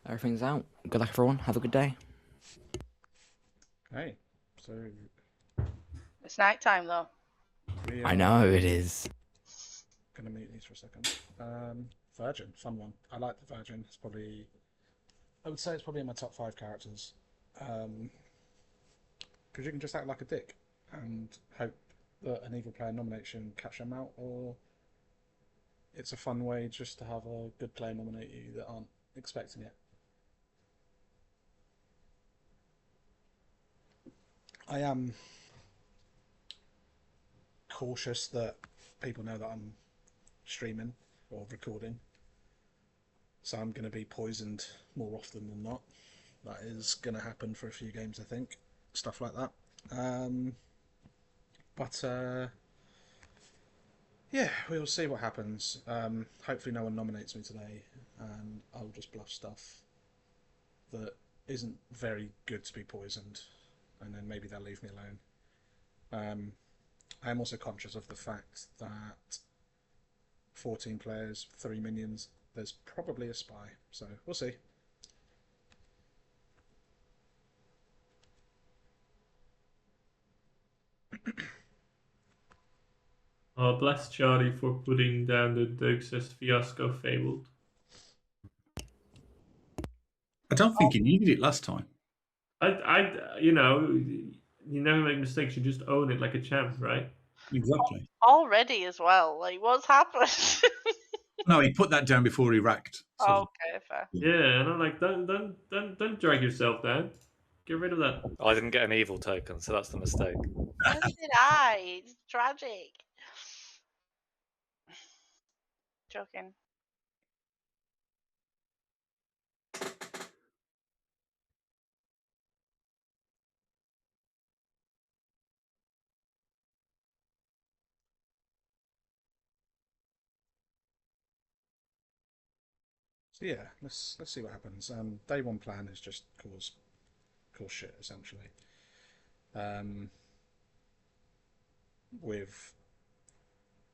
Everything's out. Good luck, everyone. Have a good day. Hey, so It's night time though. we I are know it is. gonna mute these for a second. Virgin, fun one. I like the Virgin. It's probably, I would say it's probably in my top five characters. Because you can just act like a dick and hope that an evil player nominates you and catch them out, or it's a fun way just to have a good player nominate you that aren't expecting it. I am cautious that people know that I'm streaming or recording, so I'm going to be poisoned more often than not. That is going to happen for a few games, I think. Stuff like that. Um, but yeah, we'll see what happens. Hopefully, no one nominates me today, and I'll just bluff stuff that isn't very good to be poisoned, and then maybe they'll leave me alone. I am also conscious of the fact that 14 players, 3 minions, there's probably a spy, so we'll see. Oh, bless Charlie for putting down the Dux's fiasco fabled. I don't think he needed it last time. You know, you never make mistakes. You just own it like a champ, right? Exactly. Already as well. Like, what's happened? No, he put that down before he racked. So Okay, fair. Yeah, and I'm like, don't drag yourself down. Get rid of that. I didn't get an evil token, so that's the mistake. Neither did I. It's tragic. Joking. Yeah, let's see what happens. Day one plan is just cause shit essentially. Um, with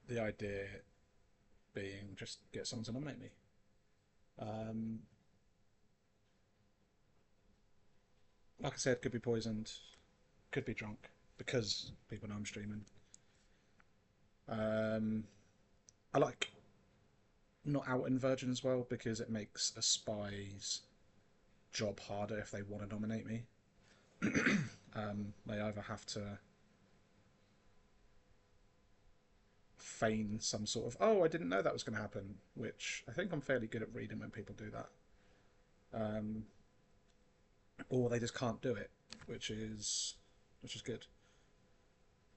the idea being just get someone to nominate me. Um, like I said, could be poisoned, could be drunk because people know I'm streaming. I like not out in Virgin as well because it makes a spy's job harder if they want to nominate me. They either have to feign some sort of I didn't know that was going to happen, which I think I'm fairly good at reading when people do that, or they just can't do it, which is good.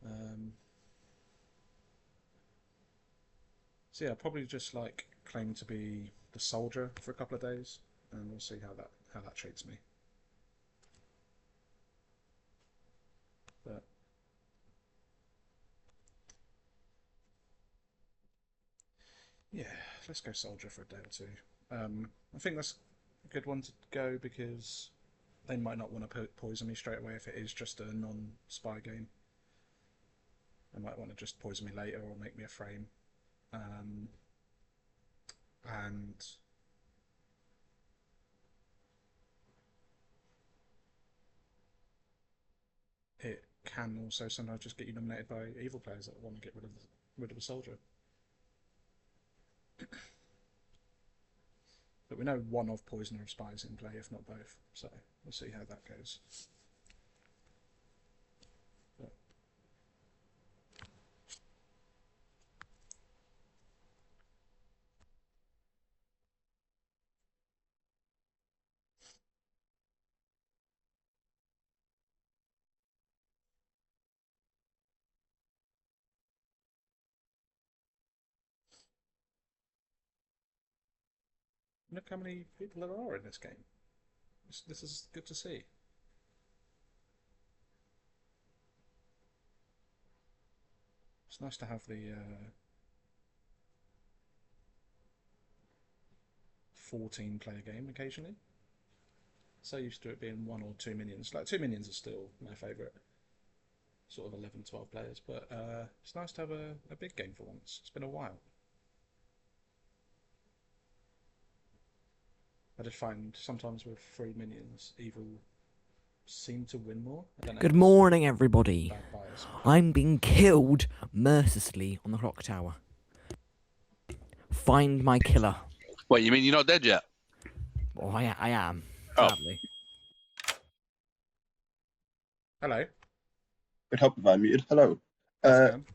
Um, so yeah, I'll probably just like claim to be the soldier for a couple of days, and we'll see how that treats me. But yeah, let's go soldier for a day or two. I think that's a good one to go because they might not want to poison me straight away if it is just a non-spy game. They might want to just poison me later or make me a frame. Um, and it can also sometimes just get you nominated by evil players that want to get rid of a soldier. But we know one of poison or spy is in play, if not both. So we'll see how that goes. But look how many people there are in this game. This is good to see. It's nice to have the 14 player game occasionally. So used to it being 1 or 2 minions. Like 2 minions are still my favourite. Sort of 11, 12 players, but it's nice to have a big game for once. It's been a while. I just find sometimes with 3 minions, evil seem to win more. I don't know. Good if it's morning, everybody. Bad bias. I'm being killed mercilessly on the clock tower. Find my killer. Wait, you mean you're not dead yet? Well, I am, Oh. sadly. Hello. Would help if I muted. Hello. How's it going?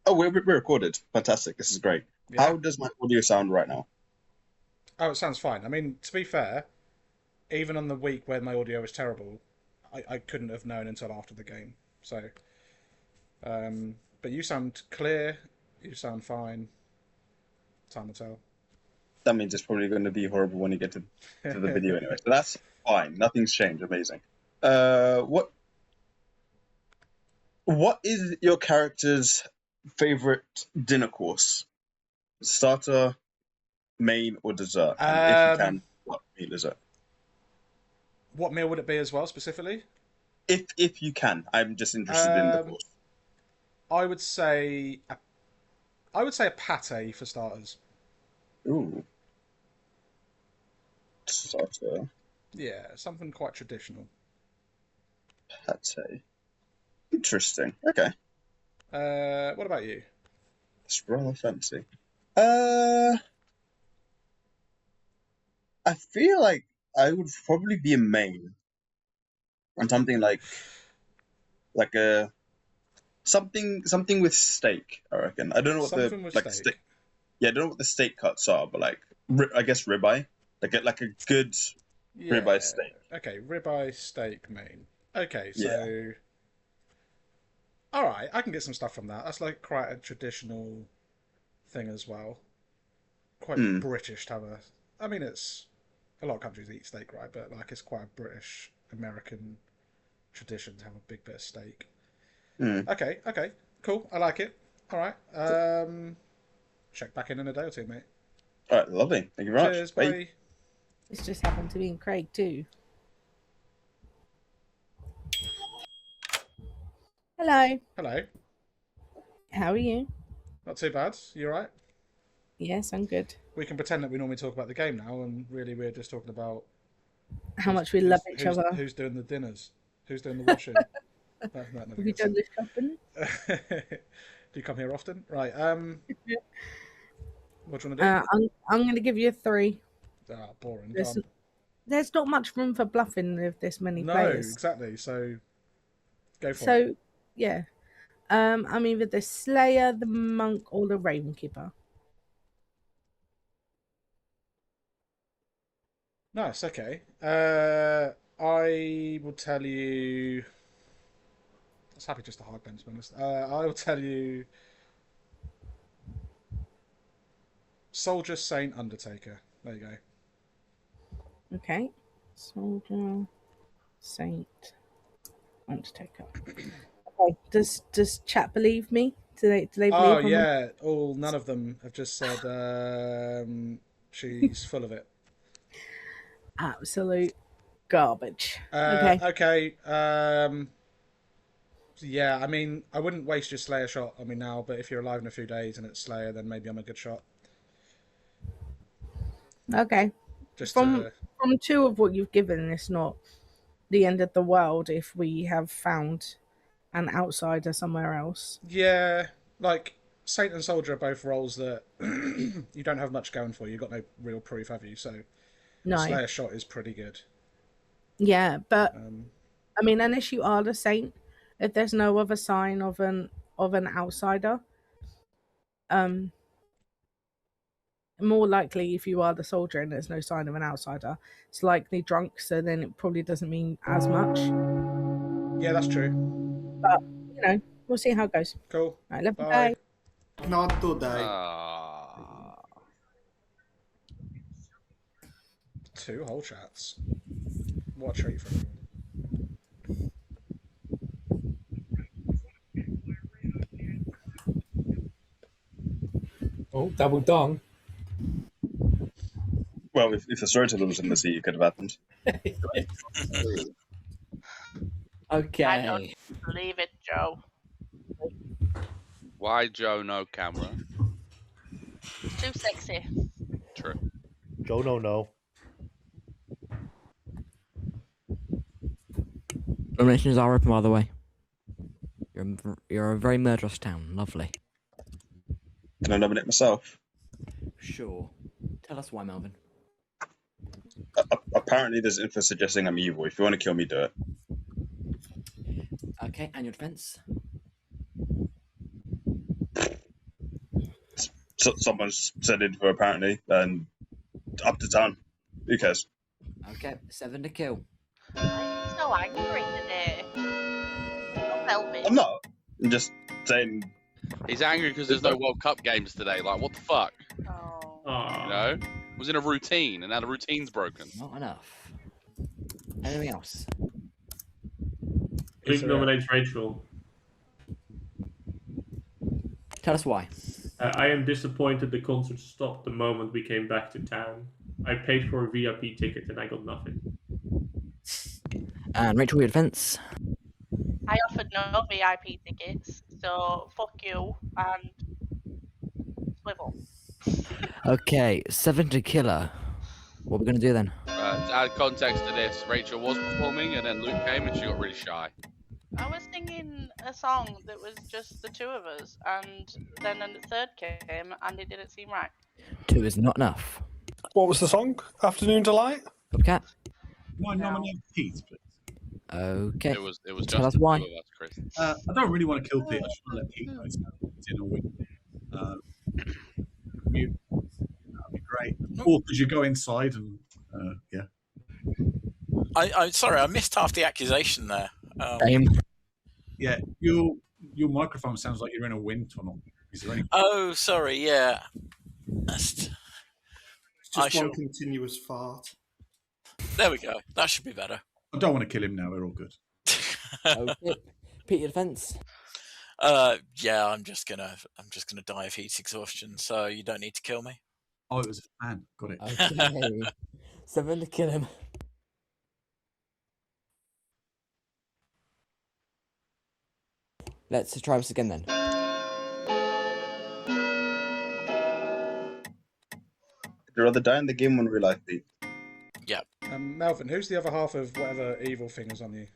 Oh, we're recorded. Fantastic. This is great. Yeah. How does my audio sound right now? Oh, it sounds fine. I mean, to be fair, even on the week when my audio was terrible, I couldn't have known until after the game. So, but you sound clear. You sound fine. Time will tell. That means it's probably going to be horrible when you get to the video anyway. So that's fine. Nothing's changed. Amazing. What is your character's favorite dinner course? Starter, main, or dessert? And if you can, what meal is it? What meal would it be as well, specifically? If you can, I'm just interested in the course. I would say a pate for starters. Ooh. Starter, Yeah, something quite traditional. pate. Interesting. Okay. What about you? It's rather fancy. I feel like I would probably be a main on something like a something with steak. I reckon. I don't know what Something the with like steak. Yeah, I don't know what the steak cuts are, but like I guess ribeye, like a good ribeye steak. Okay, ribeye steak main. Okay, so Yeah. all right, I can get some stuff from that. That's like quite a traditional thing as well. Quite British to have a. I mean, it's a lot of countries eat steak, right? But like, it's quite a British American tradition to have a big bit of steak. Okay, cool. I like it. All right. Check back in a day or two, mate. All right, lovely. Thank you very Cheers, much. bye. This just happened to be in Craig too. Hello. Hello. How are you? Not too bad. You all right? Yes, I'm good. We can pretend that we normally talk about the game now, and really we're just talking about How much we love each other. Who's doing the dinners? Who's doing the washing? That never Have you gets done this shopping? Do you come here often? Right. What do you want to do? I'm going to give you a 3. Ah, boring. There's not much room for bluffing with this many No, players. exactly. So go for it. So, yeah. I'm either the Slayer, the Monk, or the Ravenkeeper. Nice. Okay. I will tell you. I was happy just to hard bench, to be honest. I will tell you. Soldier, Saint, Undertaker. There you go. Okay. Soldier, Saint, Undertaker. Okay. Does chat believe me? Do they believe Oh me? yeah. None of them have just said she's full of it. Absolute garbage. Okay. Yeah, I mean, I wouldn't waste your Slayer shot on me now, but if you're alive in a few days and it's Slayer, then maybe I'm a good shot. Okay. Just From 2 of what you've given, it's not the end of the world if we have found an outsider somewhere else. Yeah, like Saint and Soldier are both roles that you don't have much going for. You've got no real proof, have you? So No. Slayer shot is pretty good. Yeah, but I mean, unless you are the Saint, if there's no other sign of an outsider, more likely if you are the Soldier and there's no sign of an outsider, it's likely drunk, so then it probably doesn't mean as much. Yeah, that's true. But, we'll see how it goes. Cool. All right, love you, Bye. bye. Not today. 2 whole chats. What a treat for everyone. Oh, double dong. Well, if the storyteller was in the sea, it could have happened. Okay. I don't believe it, Joe. Why Joe no camera? It's too sexy. True. Joe no. Nominations are open, by the way. You're a very murderous town. Lovely. Can I nominate myself? Sure. Tell us why, Melvin. Apparently, there's info suggesting I'm evil. If you want to kill me, do it. Okay, and your defense? So, someone's said info apparently, and up to town. Who cares? Okay, 7 to kill. Why are you so angry today? Oh, Melvin. I'm not. I'm just saying. He's angry because there's no World Cup games today. Like, what the fuck? Oh. Aw. You know? Was in a routine, and now the routine's broken. Not enough. Anything else? Is Luke there a- nominates Rachel. Tell us why. I am disappointed the concert stopped the moment we came back to town. I paid for a VIP ticket and I got nothing. And Rachel, your defense? I offered no VIP tickets, so fuck you and swivel. Okay, 7 to killer. What are we going to do then? To add context to this, Rachel was performing, and then Luke came, and she got really shy. I was singing a song that was just the two of us, and then a third came, and it didn't seem right. 2 is not enough. What was the song? Afternoon Delight? Bobcat? Can I nominate Pete, please? Okay. It was just Tell us the why. two of us, Chris. I don't really want to kill Pete. I just want to let Pete know it's in a win. That'd be great. Or could you go inside and yeah. I'm sorry, I missed half the accusation there. Same. Yeah, your microphone sounds like you're in a wind tunnel. Is there any? Oh, sorry, yeah. That's It's I just one shall- continuous fart. There we go. That should be better. I don't want to kill him now. We're all good. Okay. Pete, your defense? Yeah, I'm just gonna die of heat exhaustion, so you don't need to kill me. Oh, it was a fan. Got it. Okay. 7 to kill him. Let's try this again then. Would you rather die in the game or in real life, Pete? Melvin, who's the other half of whatever evil thing is on you?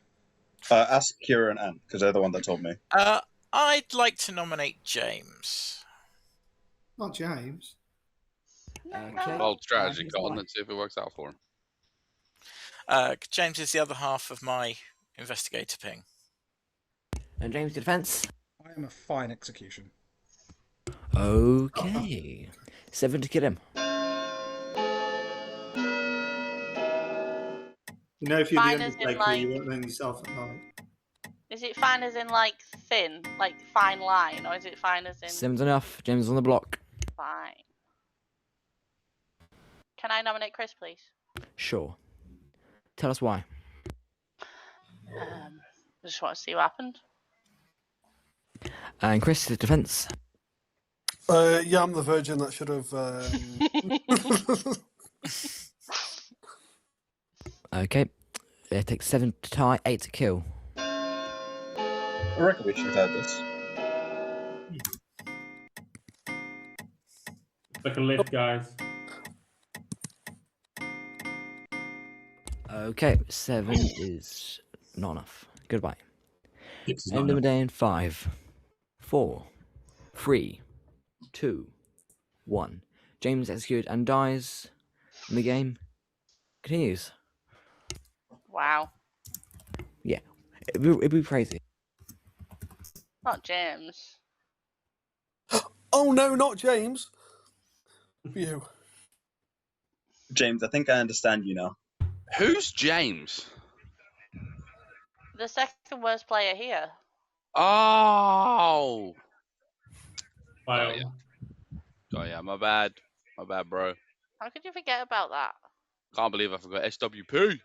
Ask Kira and Anne, because they're the one that told me. I'd like to nominate James. Not James. Okay. Bold strategy, He's Colin. right. Let's see if it works out for him. James is the other half of my investigator ping. And James, your defense? I am a fine execution. Okay. 7 to kill him. You know, if you're Fine the as in, Undertaker, you like- won't hang yourself at night. Is it fine as in like thin, like fine line, or is it fine as in 7's enough. James is on the block. fine? Can I nominate Chris, please? Sure. Tell us why. I just want to see what happened. And Chris, his defense? Yeah, I'm the virgin that should have. Okay. It takes 7 to tie, 8 to kill. I reckon we should have had this. Like a lift, guys. Okay, 7 is not enough. Goodbye. It's End not of the day in 5, 4, 3, 2, 1. James executed and dies. And the game continues. Wow. It'd be crazy. Not James. Oh no, not James. You. James, I think I understand you now. Who's James? The second worst player here. Oh! Wow. yeah. Oh, yeah, my bad. My bad, bro. How could you forget about that? Can't believe I forgot SWP.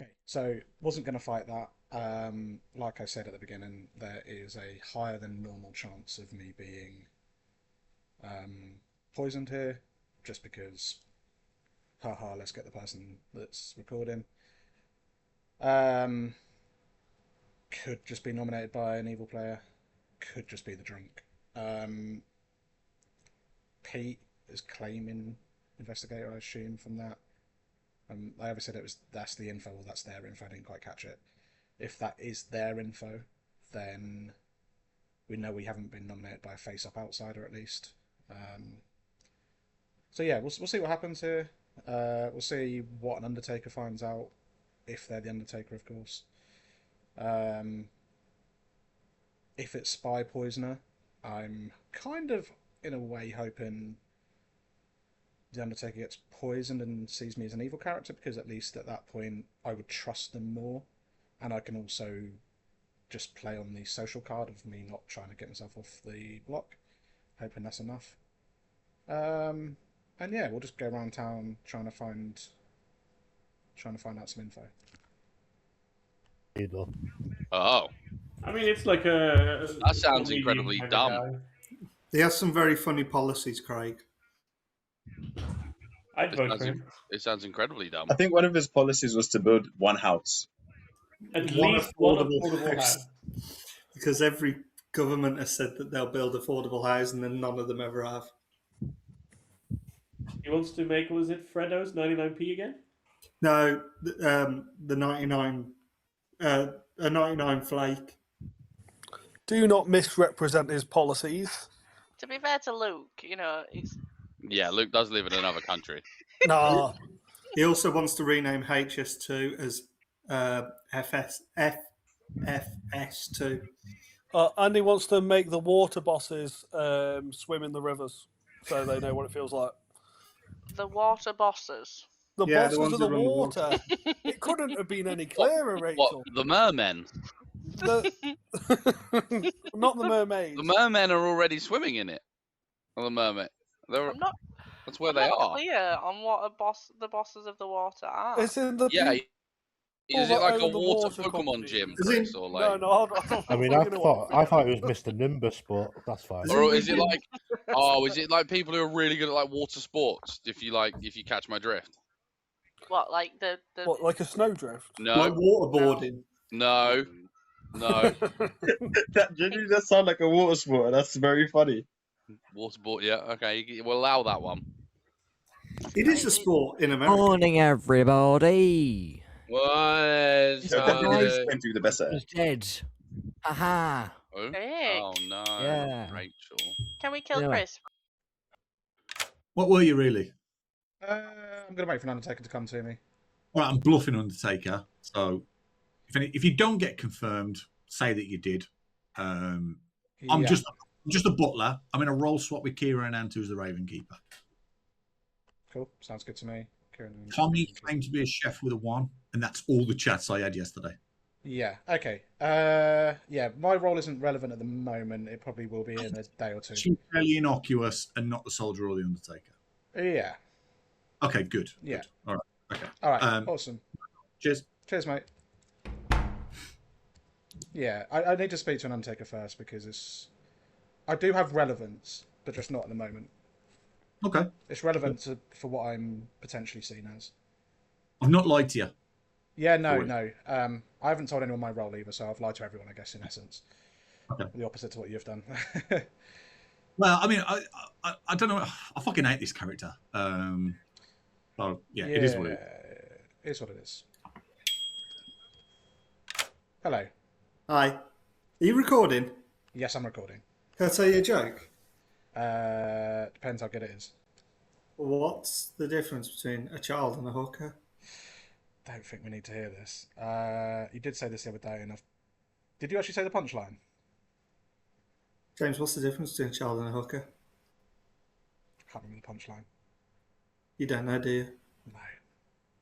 Okay, so wasn't going to fight that. Like I said at the beginning, there is a higher than normal chance of me being poisoned here, just because, haha, let's get the person that's recording. Could just be nominated by an evil player, could just be the drunk. Pete, is claiming investigator, I assume, from that. I ever said that's the info or that's their info. I didn't quite catch it. If that is their info, then we know we haven't been nominated by a face-up outsider at least. So yeah, we'll see what happens here. We'll see what an Undertaker finds out, if they're the Undertaker, of course. If it's Spy Poisoner, I'm kind of, in a way, hoping the Undertaker gets poisoned and sees me as an evil character, because at least at that point I would trust them more, and I can also just play on the social card of me not trying to get myself off the block. Hoping that's enough. And yeah, we'll just go around town trying to find out some info. Oh, I mean, it's like a. that sounds comedian incredibly kind of dumb. guy. He has some very funny policies, Craig. I'd vote for him. It sounds incredibly dumb. I think one of his policies was to build one house. At One least one affordable affordable house. house. Because every government has said that they'll build affordable housing, and none of them ever have. He wants to make, was it Freddo's 99p again? No, the 99, a 99 flake. Do not misrepresent his policies. To be fair to Luke, it's Yeah, Luke does live in another country. Nah. He also wants to rename HS2 as FS2. And he wants to make the water bosses swim in the rivers, so they know what it feels like. the water bosses. The Yeah, the bosses ones of the that run the water. It couldn't have been any clearer, What, Rachel. the mermen? Not the mermaids. The mermen are already swimming in it. Or the mermaid. That's where they not are. clear on what the bosses of the water are. It's in the Yeah. Is it that like a own the water water Pokemon company. gym, Is it- Chris? Or like, I mean, I thought it was Mr. Nimbus, but that's fine. or is it like, is it like people who are really good at like water sports? If you catch my drift. What, like the What, like a snowdrift? No. Like waterboarding. No. That genuinely does sound like a water sport. That's very funny. Water sport, yeah. Okay, we'll allow that one. It is a sport in America. Morning, everybody. What? Definitely going to be the best at it. He's dead. Haha. Oh? Hey. Oh no, Yeah. Rachel. Can we kill Anyway. Chris? What were you really? I'm going to wait for an Undertaker to come to me. All right, I'm bluffing Undertaker. So if you don't get confirmed, say that you did. I'm Yeah. just a butler. I'm in a role swap with Kira and Ant, who's the Raven Keeper. Cool. Sounds good to me. Kieran and- Tommy claimed to be a chef with a 1, and that's all the chats I had yesterday. Yeah. Okay. Yeah. My role isn't relevant at the moment. It probably will be in a day or two. She's fairly innocuous and not the soldier or the Undertaker. Yeah. Okay, good. Yeah. Good. All right. Okay. All right. Um, Awesome. Cheers. Cheers, mate. Yeah, I need to speak to an Undertaker first because I do have relevance, but just not at the moment. Okay. It's relevant for what I'm potentially seen as. I've not lied to you. Yeah, no. I haven't told anyone my role either, so I've lied to everyone, I guess, in essence. Okay. The opposite to what you've done. Well, I mean, I don't know. I fucking hate this character. Oh, yeah, it is what it is. It is what it is. Hello. Hi. Are you recording? Yes, I'm recording. Can I tell you a joke? Depends how good it is. What's the difference between a child and a hooker? Don't think we need to hear this. You did say this the other day, and did you actually say the punchline? James, what's the difference between a child and a hooker? I can't remember the punchline. You don't know, do you? No.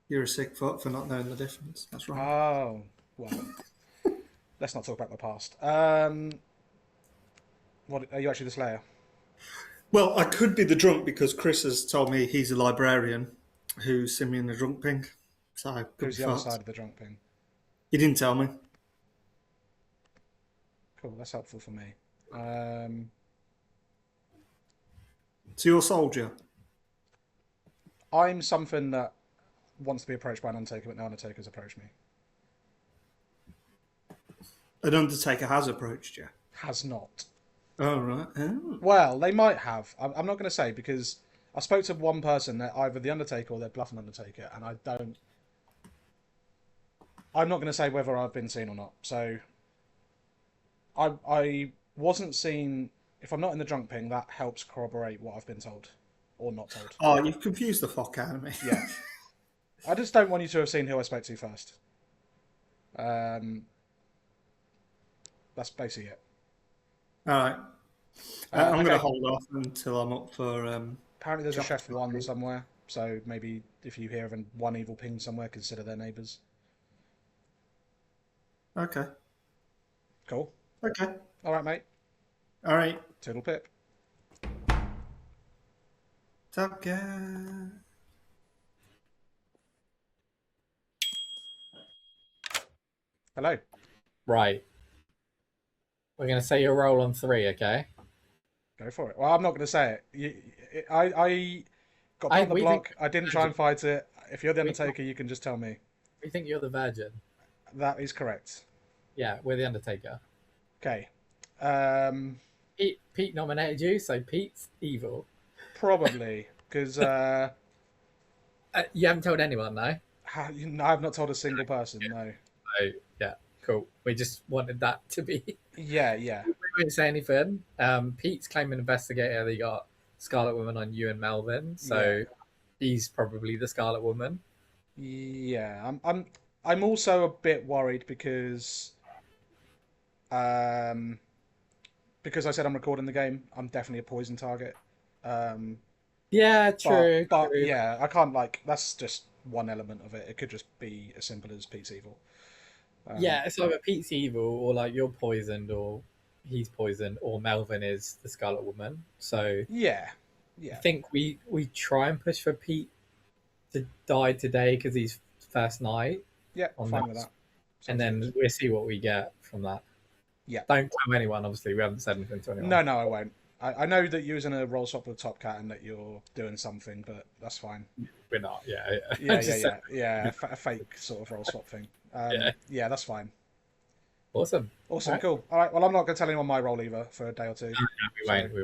You're a sick fuck for not knowing the difference. That's right. Oh, well. Let's not talk about my past. What are you actually the Slayer? Well, I could be the drunk because Chris has told me he's a librarian who's seen me in the drunk ping. So I could Who's be the other fucked. side of the drunk thing? He didn't tell me. Cool, that's helpful for me. So you're a soldier? I'm something that wants to be approached by an Undertaker, but no Undertaker's approached me. An Undertaker has approached you? Has not. Oh, right. Oh. Well, they might have. I'm not going to say because I spoke to one person that either the Undertaker or they're bluffing Undertaker, and I'm not going to say whether I've been seen or not. So I wasn't seen. If I'm not in the drunk ping, that helps corroborate what I've been told or not told. Oh, you've confused the fuck out of me. Yeah. I just don't want you to have seen who I spoke to first. That's basically it. All right. I'm going to hold off until I'm up for. Apparently, there's a chef one somewhere. So maybe if you hear of one evil ping somewhere, consider their neighbours. Okay. Cool. Okay. All right, mate. All right. Toodle pip. Top Gun. Hello. Right. We're going to say your roll on 3, okay? Go for it. Well, I'm not going to say it. I got put on the block. I didn't try and fight it. If you're the Undertaker, you can just tell me. We think you're the Virgin. That is correct. Yeah, we're the Undertaker. Okay. Pete nominated you, so Pete's evil. Probably, because... you haven't told anyone, no? I've not told a single person, no. Oh, yeah, cool. We just wanted that to be... Yeah. We won't say anything. Pete's claiming investigator, they got Scarlet Woman on you and Melvin, so he's probably the Scarlet Woman. Yeah, I'm also a bit worried because I said I'm recording the game. I'm definitely a poison target. Yeah, true. But true. yeah, I can't that's just one element of it. It could just be as simple as Pete's evil. Yeah, it's either Pete's evil or like you're poisoned or he's poisoned or Melvin is the Scarlet Woman. So yeah. I think we try and push for Pete to die today because he's first night. Yeah, fine with that. And then we'll see what we get from that. Yeah. Don't tell anyone, obviously. We haven't said anything to anyone. No, I won't. I know that you're in a roll swap with Top Cat and that you're doing something, but that's fine. We're not, yeah. Yeah, a fake sort of roll swap thing. Yeah, that's fine. Awesome. Right. Cool. All right, well, I'm not going to tell anyone my role either for a day or two. We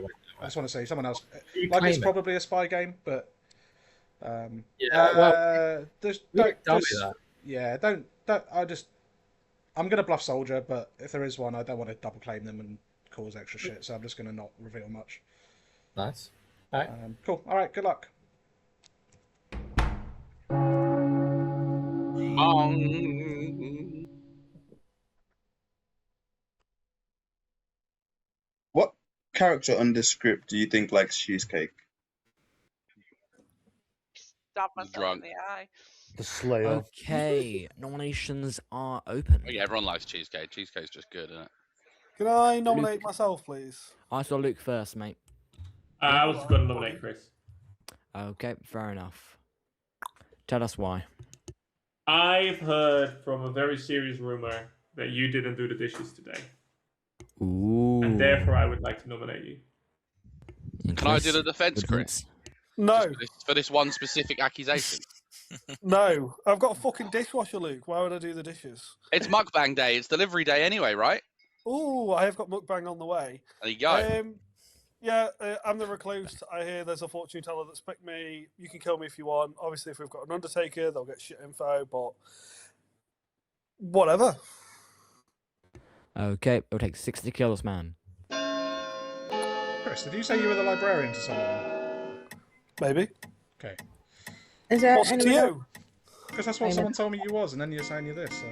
won't. I just want to see someone else. It's probably a spy game, but... don't. I'm going to bluff Soldier, but if there is one, I don't want to double claim them and cause extra shit, so I'm just going to not reveal much. Nice. All right. Cool. All right, good luck. What character under script do you think likes cheesecake? Stab myself in the eye. The Slayer. Okay, nominations are open. Yeah, everyone likes cheesecake. Cheesecake's just good, isn't it? Can I nominate myself, please? I saw Luke first, mate. I was going to nominate Chris. Okay, fair enough. Tell us why. I've heard from a very serious rumor that you didn't do the dishes today. Ooh. And therefore, I would like to nominate you. Can I do the defense, Chris? No. For this one specific accusation? No. I've got a fucking dishwasher, Luke. Why would I do the dishes? It's mukbang day. It's delivery day anyway, right? Oh, I have got mukbang on the way. There you go. I'm the recluse. I hear there's a fortune teller that's picked me. You can kill me if you want. Obviously, if we've got an Undertaker, they'll get shit info, but whatever. Okay, it'll take 60 kills, man. Chris, did you say you were the librarian to someone? Maybe. Okay. Is there What's it to you? Because that's what someone told me you was, and then you're saying you're this, so...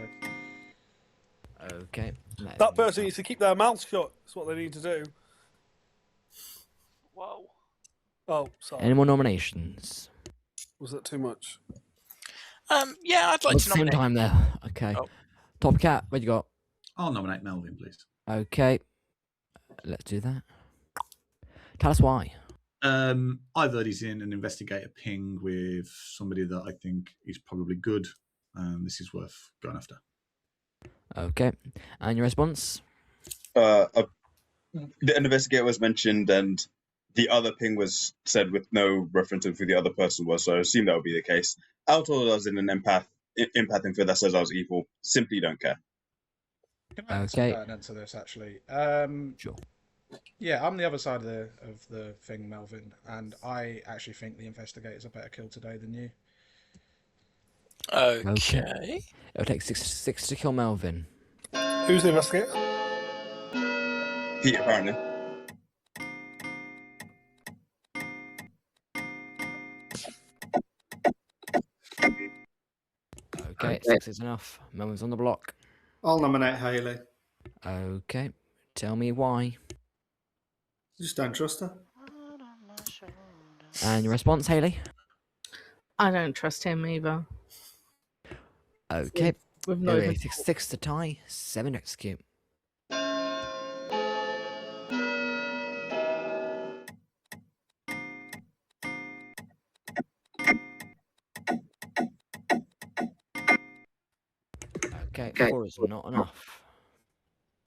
Okay. That person needs to keep their mouth shut. That's what they need to do. Whoa. Oh, sorry. Any more nominations? Was that too much? Yeah, I'd like At to the same nominate. time there. Okay. Oh. Top Cat, what you got? I'll nominate Melvin, please. Okay. Let's do that. Tell us why. I've heard he's in an investigator ping with somebody that I think is probably good. This is worth going after. Okay. And your response? The investigator was mentioned, and the other ping was said with no reference to who the other person was, so I assume that would be the case. I told I was in an empath info that says I was evil. Simply don't care. Can I add some pertinent to this, actually? Sure. Yeah, I'm the other side of the thing, Melvin, and I actually think the investigator's a better kill today than you. Okay. It'll take six to kill Melvin. Who's the investigator? Pete, apparently. Okay, 6 is enough. Melvin's on the block. I'll nominate Haley. Okay, tell me why. Just don't trust her. And your response, Haley? I don't trust him either. Okay. We've not even 6 to tie, 7 to execute. Okay, 4 is not enough.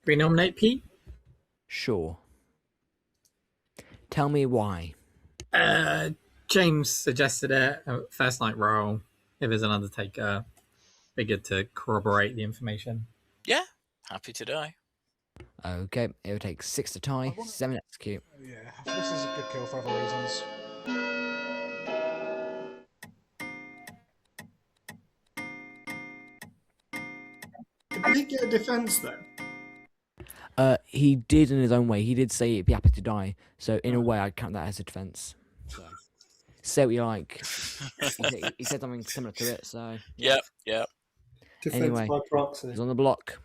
We nominate Pete? Sure. Tell me why. James suggested it. First night roll. If there's an Undertaker, be good to corroborate the information. Yeah, happy to die. Okay, it would take 6 to tie, 7 to execute. Yeah, this is a good kill for other reasons. Did he get a defense then? He did in his own way. He did say he'd be happy to die. So in a way, I'd count that as a defense. So, say what you like. he said something similar to it. So Yep. Defense anyway, by proxy. he's on the block.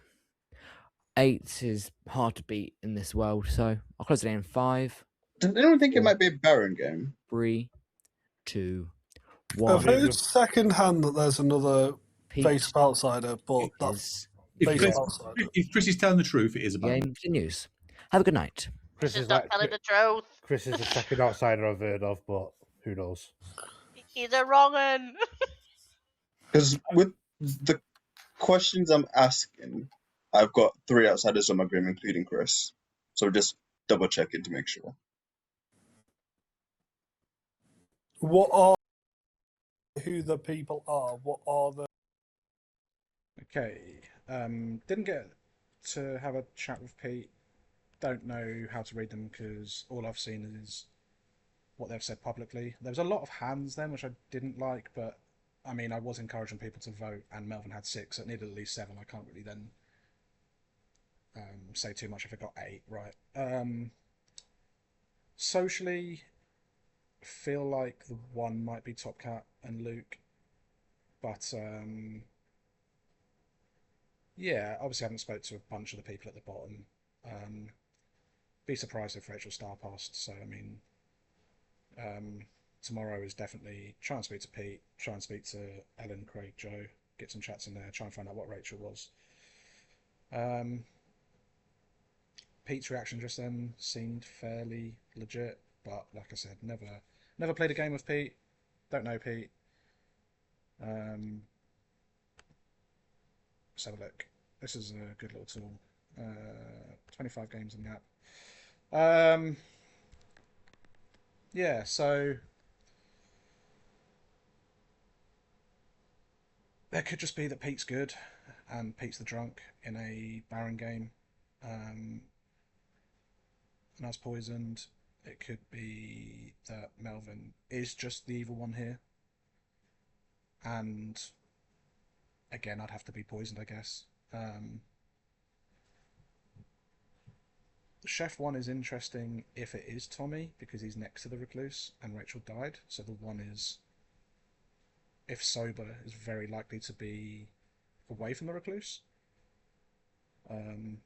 8 is hard to beat in this world. So I'll close it in 5. Does anyone think it might be a Baron game? 3, 2, I've 1. heard second hand that there's another face of outsider, but that's face of outsider. If Chris is telling the truth, it is a Game Baron. continues. Have a good night. Chris Just is not like telling the truth. Chris is the second outsider I've heard of, but who knows? He's a wrong un. Because with the questions I'm asking, I've got 3 outsiders on my group, including Chris. So just double checking to make sure. What are who the people are? What are the? Okay, didn't get to have a chat with Pete. Don't know how to read them because all I've seen is what they've said publicly. There was a lot of hands then, which I didn't like, but I mean, I was encouraging people to vote, and Melvin had 6, so it needed at least 7. I can't really then say too much if it got 8, right? Socially, feel like the 1 might be Top Cat and Luke, but yeah, obviously I haven't spoke to a bunch of the people at the bottom. Be surprised if Rachel Star passed. So I mean, tomorrow is definitely try and speak to Pete, try and speak to Ellen, Craig, Joe, get some chats in there, try and find out what Rachel was. Pete's reaction just then seemed fairly legit, but like I said, never played a game with Pete. Don't know Pete. Let's have a look. This is a good little tool. 25 games in the app. Yeah, so there could just be that Pete's good and Pete's the drunk in a Baron game. And I was poisoned. It could be that Melvin is just the evil one here. And again, I'd have to be poisoned, I guess. Chef 1 is interesting if it is Tommy, because he's next to the recluse and Rachel died. So the 1 is, if sober, is very likely to be away from the recluse. I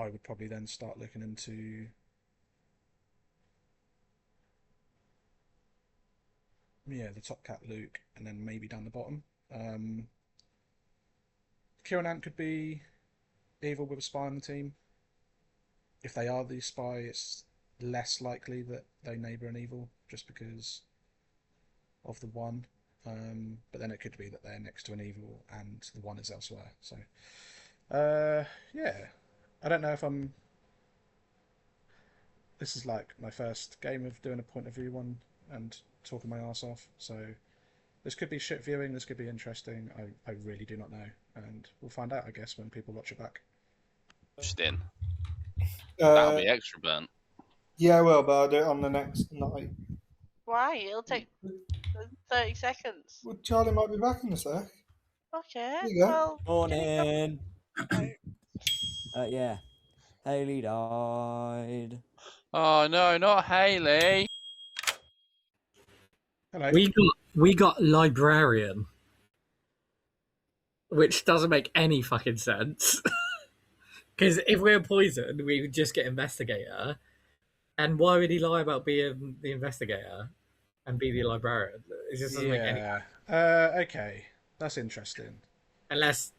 would probably then start looking into the Top Cat Luke, and then maybe down the bottom. Kieran Ant could be evil with a spy on the team. If they are the spy, it's less likely that they neighbour an evil, just because of the 1. But then it could be that they're next to an evil and the 1 is elsewhere. So, yeah. I don't know if I'm... This is like my first game of doing a point of view one and talking my arse off. So this could be shit viewing, this could be interesting. I really do not know. And we'll find out, I guess, when people watch it back. Just in. That'll be extra burnt. Yeah, well, but I'll do it on the next night. Why? It'll take 30 seconds. Well, Charlie might be back in a sec. Okay. There you go. Well, Morning. Yeah. Haley died. Oh no, not Haley. Hello. We got librarian, which doesn't make any fucking sense. Because if we're poisoned, we would just get investigator. And why would he lie about being the investigator and be the librarian? It just doesn't make any sense. Okay. That's interesting. Unless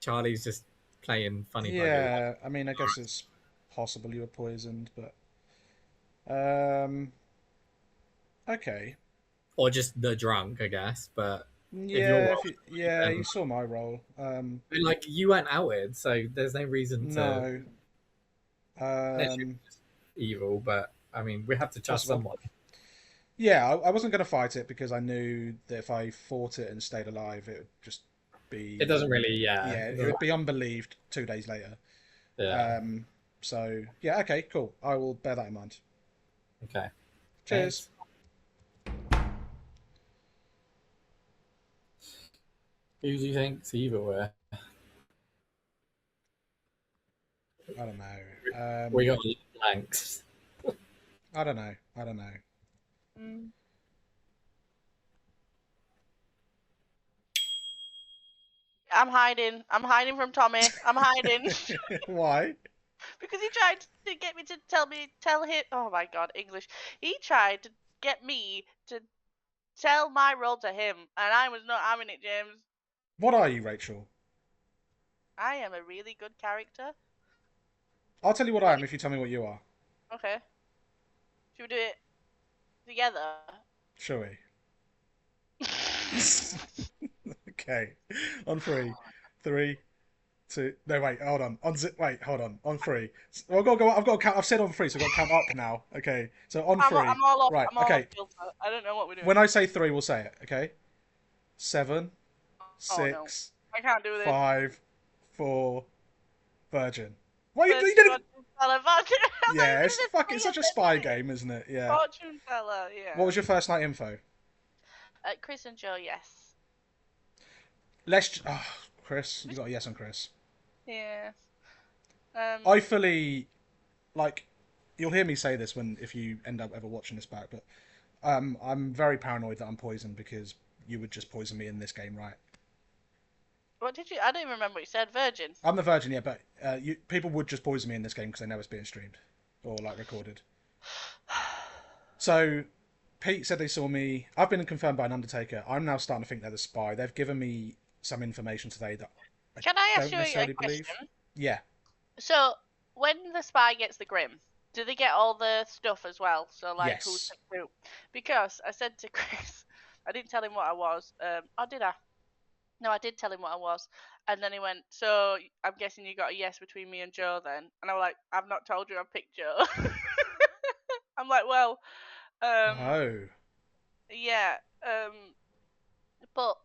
Charlie's just playing funny. Yeah, I mean, I guess it's possible you were poisoned, but okay. Or just the drunk, I guess. But Yeah, if you're you saw my role. like you weren't outed, so there's no reason to. No. Evil, but I mean, we have to trust Possible. someone. Yeah, I wasn't going to fight it because I knew that if I fought it and stayed alive, it would just be. It doesn't really, Yeah, it would be unbelieved 2 days later. Yeah. So yeah, okay, cool. I will bear that in mind. Okay. Cheers. Who do you think's evil here? I don't know. We got blanks. I don't know. I'm hiding. I'm hiding from Tommy. I'm hiding. Why? Because he tried to get me to tell him. Oh my god, English. He tried to get me to tell my role to him, and I was not having it, James. What are you, Rachel? I am a really good character. I'll tell you what I am if you tell me what you are. Okay. Should we do it together? Shall we? Okay. On 3, 3, 2. No, wait. Hold on. Wait. Hold on. On 3. I've got to count. I've said on 3, so I've got to count up now. Okay. So on 3. I'm all off. Right. I'm all Okay. off filter. I don't know what we're doing. When I say 3, we'll say it. Okay. 7, Oh, 6, no. I can't do this. 5, 4. Virgin. Why you Fortune didn't? teller. Yeah, it's fucking such a spy game, isn't it? Yeah. Fortune teller. Yeah. What was your first night info? Chris and Joe, yes. Chris, you got a yes on Chris. Yeah. I fully, like, you'll hear me say this if you end up ever watching this back, but I'm very paranoid that I'm poisoned because you would just poison me in this game, right? What did you? I don't even remember what you said. Virgin. I'm the virgin, yeah, but people would just poison me in this game because they know it's being streamed or like recorded. So Pete said they saw me. I've been confirmed by an Undertaker. I'm now starting to think they're the spy. They've given me some information today that Can I ask don't you necessarily a question? believe. Yeah. So when the spy gets the Grim, do they get all the stuff as well? So like Yes. who's who? Because I said to Chris, I didn't tell him what I was. Oh, did I? No, I did tell him what I was. And then he went, so I'm guessing you got a yes between me and Joe then. And I was like, I've not told you I picked Joe. I'm like, well, Oh. yeah, but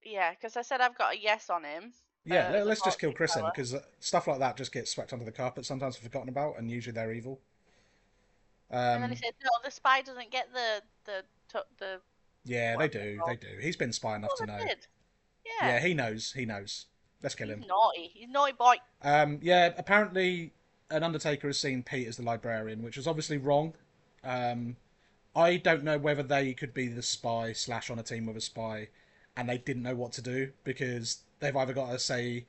yeah, because I said I've got a yes on him. Yeah, let's just kill Chris then, because stuff like that just gets swept under the carpet, sometimes forgotten about, and usually they're evil. And then he said, no, the spy doesn't get the Yeah, they do. He's been spy enough to know. Did. Yeah, he knows. Let's kill him. He's naughty. He's a naughty boy. Yeah, apparently an Undertaker has seen Pete as the librarian, which is obviously wrong. I don't know whether they could be the spy / on a team with a spy, and they didn't know what to do, because they've either got to say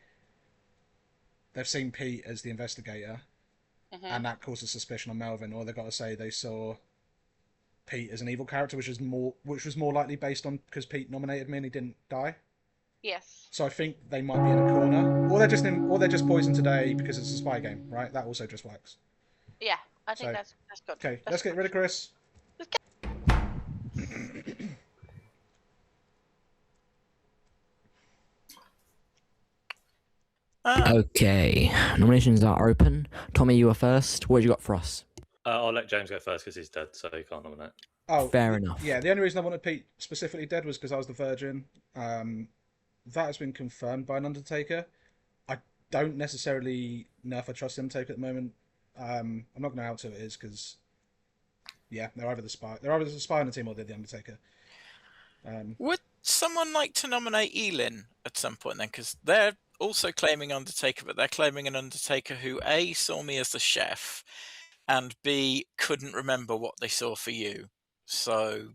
they've seen Pete as the investigator, and that causes suspicion on Melvin, or they've got to say they saw Pete as an evil character, which was more likely based on because Pete nominated me and he didn't die. Yes. So I think they might be in a corner, or they're just poisoned today because it's a spy game, right? That also just works. Yeah, I think that's good. Okay, let's get rid of Chris. Okay, nominations are open. Tommy, you are first. What have you got for us? I'll let James go first because he's dead, so he can't nominate. Oh, fair enough. Yeah, the only reason I wanted Pete specifically dead was because I was the virgin. That has been confirmed by an Undertaker. I don't necessarily know if I trust the Undertaker at the moment. I'm not going to out who it is because, yeah, they're either the spy on the team or they're the Undertaker. Would someone like to nominate Elin at some point then? Because they're also claiming Undertaker, but they're claiming an Undertaker who A, saw me as the chef, and B, couldn't remember what they saw for you. So,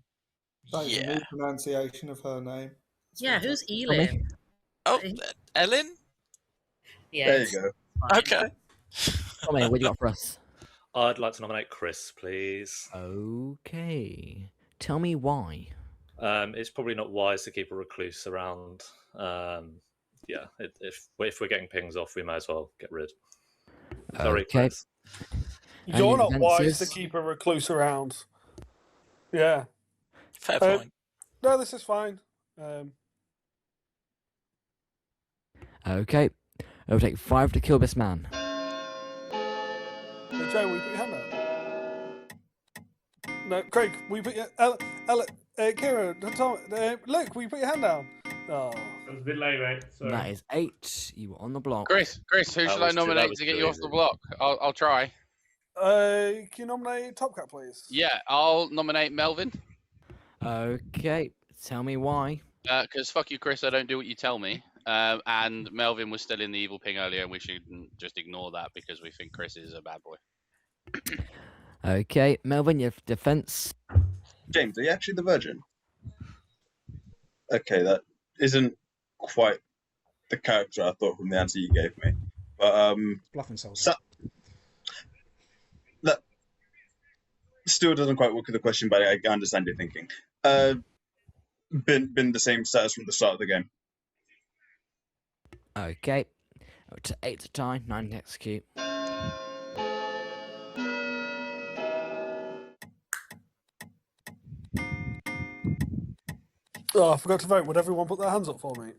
That is a yeah. new pronunciation of her name. That's Yeah, who's fantastic. Elin? Oh, Ellen? Yeah. There you go. Okay. Tommy, what do you got for us? I'd like to nominate Chris, please. Okay. Tell me why. It's probably not wise to keep a recluse around. Yeah, if we're getting pings off, we may as well get rid. Sorry, Okay. Chris. You're not wise to defences? keep a recluse around. Yeah. Fair point. No, this is fine. Okay. It'll take 5 to kill this man. Hey, Joe, will you put your hand up? No, Craig, will you put your... Kira, Tom, Luke, will you put your hand down? Oh. It was a bit late, mate. Sorry. That is 8. You were on the block. Chris, who should I nominate to get you off the block? I'll try. Can you nominate Top Cat, please? Yeah, I'll nominate Melvin. Okay. Tell me why. Because fuck you, Chris, I don't do what you tell me. And Melvin was still in the evil ping earlier, and we should just ignore that because we think Chris is a bad boy. Okay. Melvin, your defense. James, are you actually the Virgin? Okay, that isn't quite the character I thought from the answer you gave me. But Bluffing souls. That still doesn't quite work with the question, but I understand your thinking. Been the same status from the start of the game. Okay. Up to 8 to tie, 9 to execute. Oh, I forgot to vote. Would everyone put their hands up for me?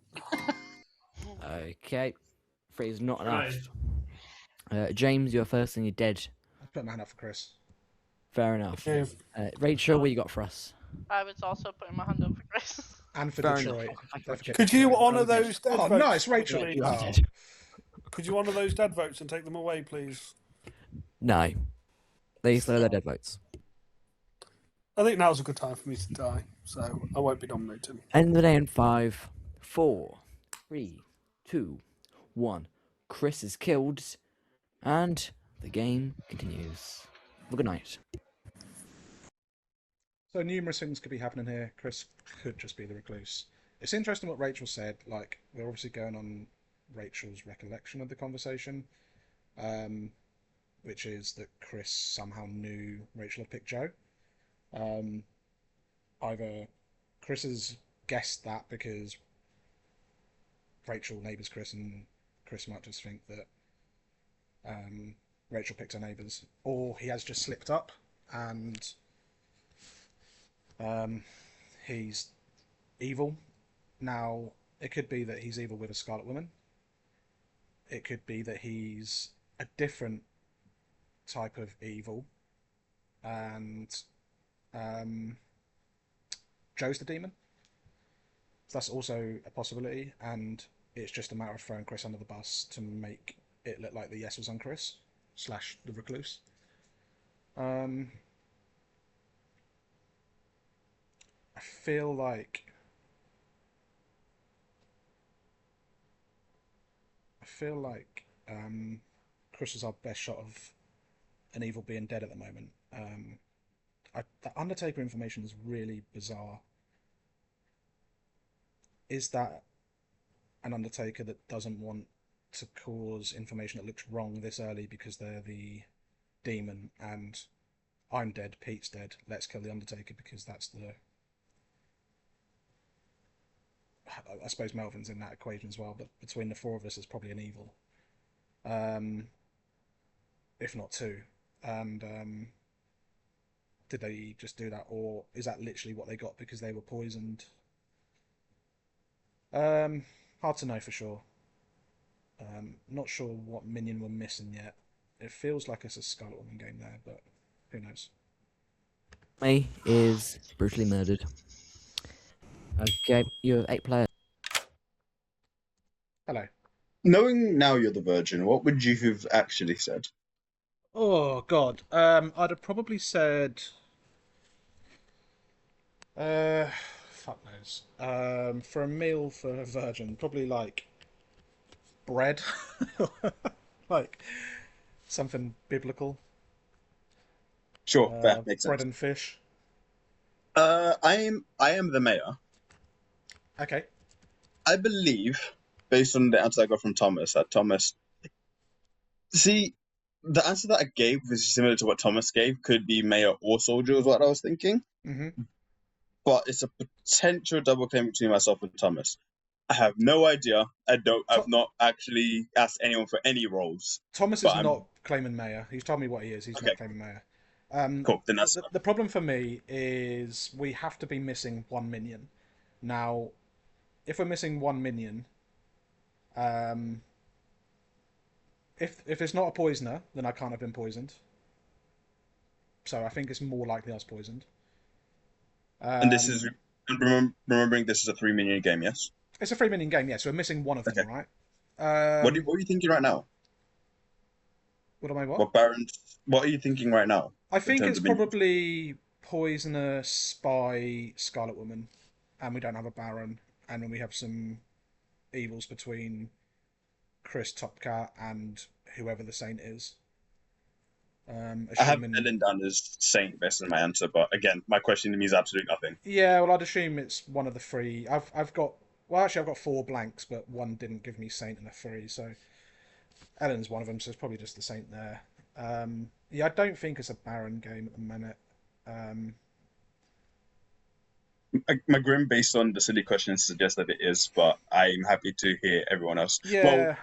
Okay. 3 is not enough. James, you're first and you're dead. I put my hand up for Chris. Fair enough. Yeah. Rachel, what you got for us? I was also putting my hand up for Chris. And for Fair Detroit. Could you honour those dead votes? Nice, Rachel. Please? Oh. Could you honour those dead votes and take them away, please? No. They still have their dead votes. I think now's a good time for me to die, so I won't be nominated. End of the day in 5, 4, 3, 2, 1. Chris is killed, and the game continues. Well, good night. So numerous things could be happening here. Chris could just be the recluse. It's interesting what Rachel said. Like, we're obviously going on Rachel's recollection of the conversation, which is that Chris somehow knew Rachel had picked Joe. Either Chris has guessed that because Rachel neighbours Chris and Chris might just think that Rachel picked her neighbours, or he has just slipped up and he's evil. Now, it could be that he's evil with a Scarlet Woman. It could be that he's a different type of evil, and Joe's the demon. So that's also a possibility, and it's just a matter of throwing Chris under the bus to make it look like the yes was on Chris / the recluse. I feel like Chris is our best shot of an evil being dead at the moment. The Undertaker information is really bizarre. Is that an Undertaker that doesn't want to cause information that looks wrong this early because they're the demon and I'm dead, Pete's dead, let's kill the Undertaker because that's the... I suppose Melvin's in that equation as well, but between the four of us, there's probably an evil. If not two. And did they just do that, or is that literally what they got because they were poisoned? Hard to know for sure. Not sure what minion we're missing yet. It feels like it's a Scarlet Woman game there, but who knows? May is brutally murdered. Okay, you have 8 players. Hello. Knowing now you're the virgin, what would you have actually said? Oh God, I'd have probably said, fuck knows. For a meal for a virgin, probably like bread, like something biblical. Sure, fair, makes Bread sense. and fish. I am the mayor. Okay. I believe, based on the answer I got from Thomas, that Thomas. See, the answer that I gave was similar to what Thomas gave. Could be mayor or soldier, is what I was thinking. Mm-hmm. But it's a potential double claim between myself and Thomas. I have no idea. I've not actually asked anyone for any roles. Thomas is not claiming mayor. He's told me what he is. He's not claiming mayor. Cool. Then that's the problem for me is we have to be missing 1 minion. Now, if we're missing 1 minion, if it's not a poisoner, then I can't have been poisoned. So I think it's more likely I was poisoned. And this is remembering this is a 3 minion game, yes? It's a 3 minion game, yes. So we're missing one of them, right? What are you thinking right now? What am I? What are you thinking right now? I think it's probably poisoner, spy, Scarlet Woman, and we don't have a Baron, and then we have some evils between Chris Topcat and whoever the Saint is. I have Ellen down as Saint based on my answer, but again, my question means absolutely nothing. Yeah, well, I'd assume it's one of the 3. I've got 4 blanks, but one didn't give me Saint and a 3, so Ellen's one of them, so it's probably just the Saint there. Yeah, I don't think it's a Baron game at the minute. My grim, based on the silly questions, suggests that it is, but I'm happy to hear everyone else. Yeah. Well,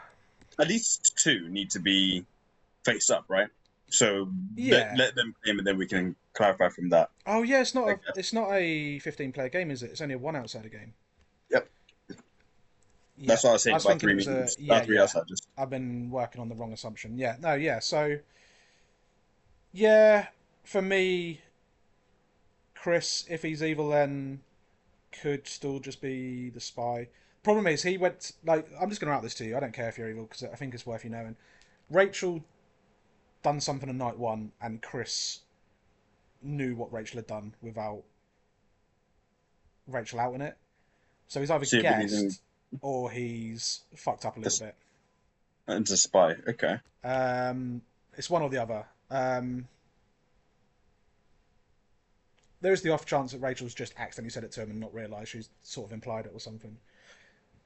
at least 2 need to be face up, right? So let them claim, and then we can clarify from that. Oh yeah, it's not a 15-player game, is it? It's only a 1 outsider game. Yep. Yeah. That's what I was saying about 3 minions. Three outsiders. I've been working on the wrong assumption. Yeah. No. Yeah. So. Yeah, for me, Chris, if he's evil, then could still just be the spy. Problem is, he went I'm just going to out this to you. I don't care if you're evil because I think it's worth you knowing. Rachel done something in night 1, and Chris knew what Rachel had done without Rachel out in it. So he's either guessed or he's fucked up a little bit. It's a spy. Okay. It's one or the other. There's the off chance that Rachel's just accidentally said it to him and not realised. She's sort of implied it or something.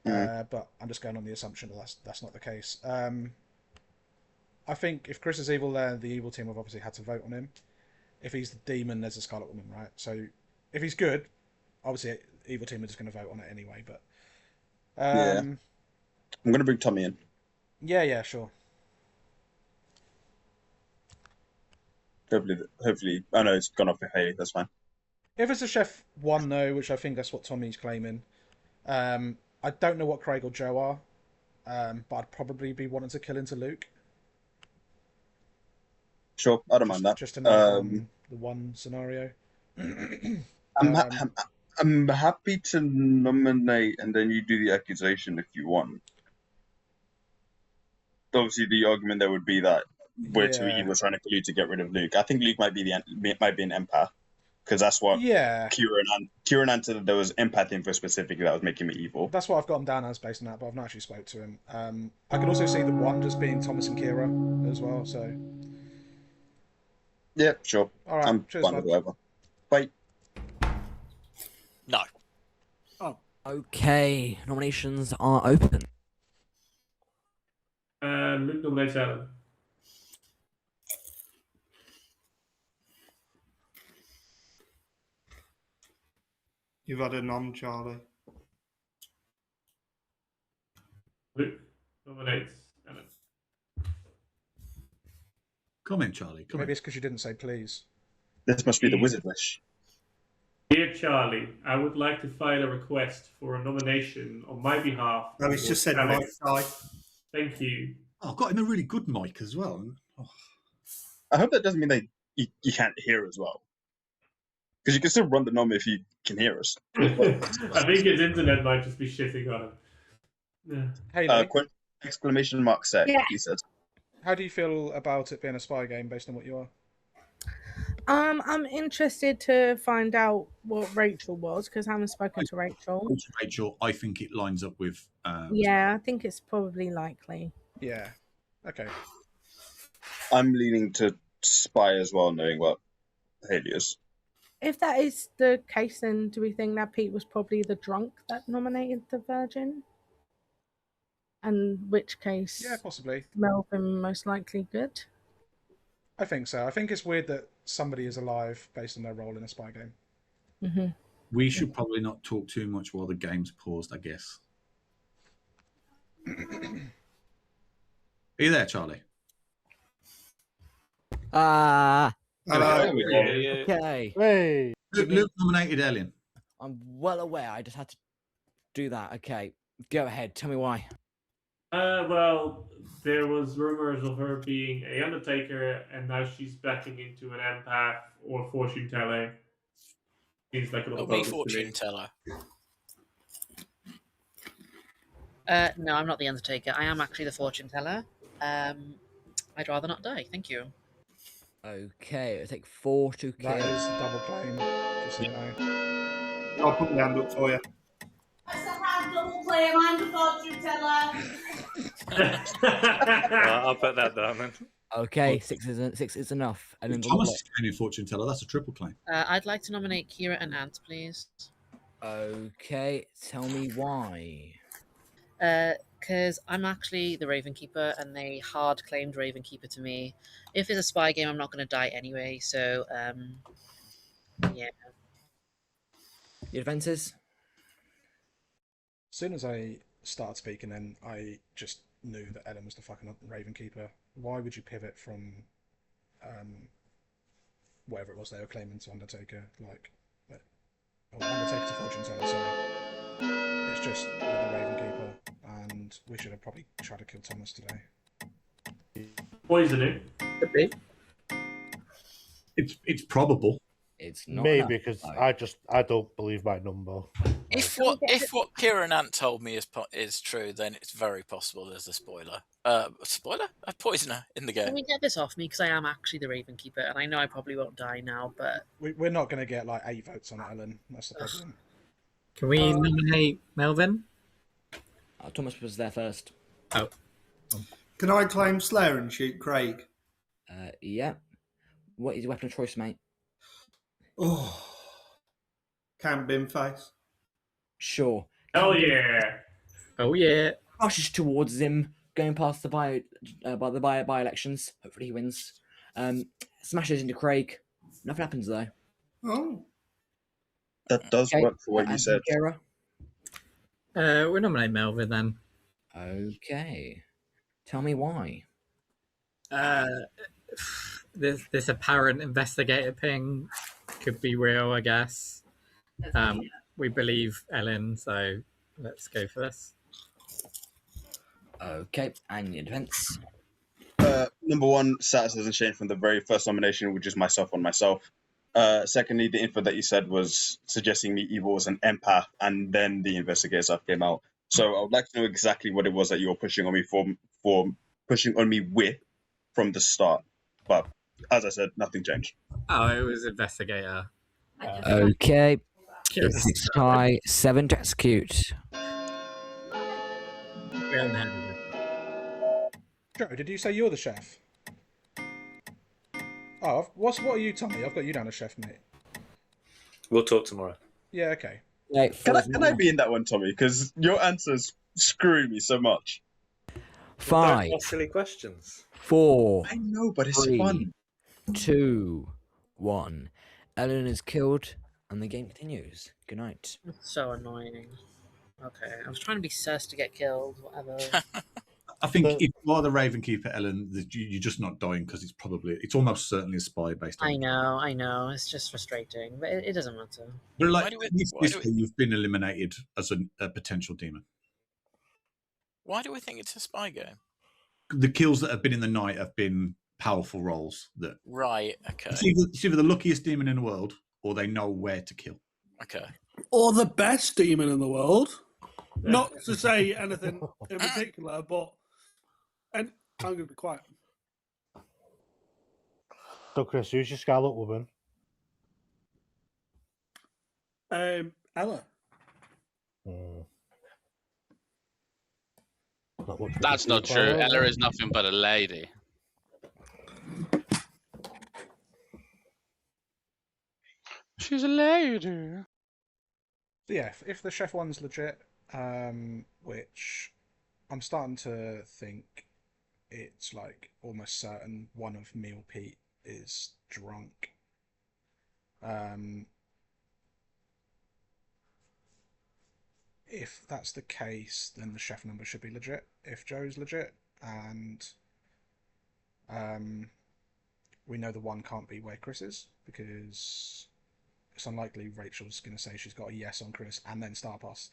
But I'm just going on the assumption that that's not the case. I think if Chris is evil there, the evil team have obviously had to vote on him. If he's the demon, there's a Scarlet Woman, right? So if he's good, obviously evil team are just going to vote on it anyway. But yeah, I'm going to bring Tommy in. Yeah, sure. Hopefully, I know it's gone off. Hey, that's fine. If it's a Chef 1 though, which I think that's what Tommy's claiming, I don't know what Craig or Joe are, but I'd probably be wanting to kill into Luke. Sure, I don't mind that. Just to know the 1 scenario. I'm happy to nominate, and then you do the accusation if you want. Obviously, the argument there would be that we're too evil trying to kill you to get rid of Luke. I think Luke might be an empath, because that's what Kieran answered, that there was empath info specifically that was making me evil. That's what I've got him down as based on that, but I've not actually spoke to him. I could also see the 1 just being Thomas and Kira as well. So yeah, sure. All right, I'm cheers, fine with whatever. Bye. No. Oh. Okay, nominations are open. Luke nominates Alan. You've had a nom, Charlie. Luke nominates Alan. Come in, Charlie. Maybe it's because you didn't say please. This must be the wizard wish. Dear Charlie, I would like to file a request for a nomination on my behalf. No, he's just said Alex. right. Thank you. Oh, I've got him a really good mic as well. Oh. I hope that doesn't mean that you can't hear as well. Because you can still run the nom if you can hear us. I think his internet might just be shitting on him. Yeah. Hey, Exclamation mark sec, Yeah. he said. How do you feel about it being a spy game based on what you are? I'm interested to find out what Rachel was because I haven't spoken to Rachel. Rachel, I think it lines up with. Yeah, I think it's probably likely. Yeah. Okay. I'm leaning to spy as well, knowing what Haley is. If that is the case, then do we think that Pete was probably the drunk that nominated the Virgin? In which case, Yeah, possibly. Melvin most likely good. I think so. I think it's weird that somebody is alive based on their role in a spy game. Mm-hmm. We should probably not talk too much while the game's paused, I guess. Are you there, Charlie? Hello. Okay. Okay. Hey. Luke nominated Ellen. I'm well aware. I just had to do that. Okay. Go ahead. Tell me why. Well, there was rumors of her being a Undertaker, and now she's backing into an empath or fortune teller. Seems like a lot of me focus to fortune me. teller. No, I'm not the Undertaker. I am actually the fortune teller. I'd rather not die. Thank you. Okay. It'll take 4 to kill. That is a double claim. Just so you know. I'll put my hand up for you. I still have double claim. I'm the fortune teller. I'll put that down then. Okay, 6 is enough. And then Thomas is claiming fortune teller. That's a triple claim. I'd like to nominate Kira and Ant, please. Okay, tell me why. Because I'm actually the Raven Keeper, and they hard claimed Raven Keeper to me. If it's a spy game, I'm not going to die anyway. So, yeah. Your defenses? As soon as I started speaking, then I just knew that Ellen was the fucking Raven Keeper. Why would you pivot from whatever it was they were claiming to Undertaker? Undertaker to fortune teller, sorry. It's just the Raven Keeper, and we should have probably tried to kill Thomas today. Poisoning? Could be. It's probable. It's not Maybe enough, because though. I don't believe my number. If what Kira and Ant told me is true, then it's very possible there's a spoiler. A poisoner in the Can game. we get this off me? Because I am actually the Raven Keeper, and I know I probably won't die now, but... We're not going to get like 8 votes on it, Ellen. That's the problem. Can we nominate Melvin? Thomas was there first. Oh. Can I claim Slayer and shoot Craig? Yeah. What is your weapon of choice, mate? Oh, can bin face. Sure. Hell yeah! Oh yeah. Rushes towards him, going past the by elections. Hopefully he wins. Smashes into Craig. Nothing happens though. Oh. That does work for what you said. Kira? We'll nominate Melvin then. Okay. Tell me why. This apparent investigator ping could be real, I guess. We believe Ellen, so let's go for this. Okay, and your defense. Number one, status hasn't changed from the very first nomination, which is myself on myself. Secondly, the info that you said was suggesting me Evil was an empath, and then the investigator stuff came out. So I would like to know exactly what it was that you were pushing on me for pushing on me with from the start. But as I said, nothing changed. Oh, it was investigator. Okay. 6 high, 7 to execute. We haven't had it. Joe, did you say you're the chef? Oh, what are you, Tommy? I've got you down as chef, mate. We'll talk tomorrow. Yeah, okay. Can I be in that one, Tommy? Because your answers screw me so much. 5. Don't ask silly questions. 4. I know, but it's 3, fun. 2, 1. Ellen is killed, and the game continues. Good night. So annoying. Okay, I was trying to be sus to get killed, whatever. I think if you are the Raven Keeper, Ellen, you're just not dying because it's almost certainly a spy based on. I know. It's just frustrating, but it doesn't matter. But like this way, you've been eliminated as a potential demon. Why do we think it's a spy game? The kills that have been in the night have been powerful rolls. That Right. Okay. It's either the luckiest demon in the world, or they know where to kill. Okay. Or the best demon in the world. Not to say anything in particular, but And I'm going to be quiet. So, Chris, who's your Scarlet Woman? Ella. That's not true. Ella is nothing but a lady. She's a lady. So yeah, if the chef one's legit, which I'm starting to think it's like almost certain one of Meal Pete is drunk. If that's the case, then the chef number should be legit. If Joe's legit, and we know the one can't be where Chris is, because it's unlikely Rachel's going to say she's got a yes on Chris and then Star Pass.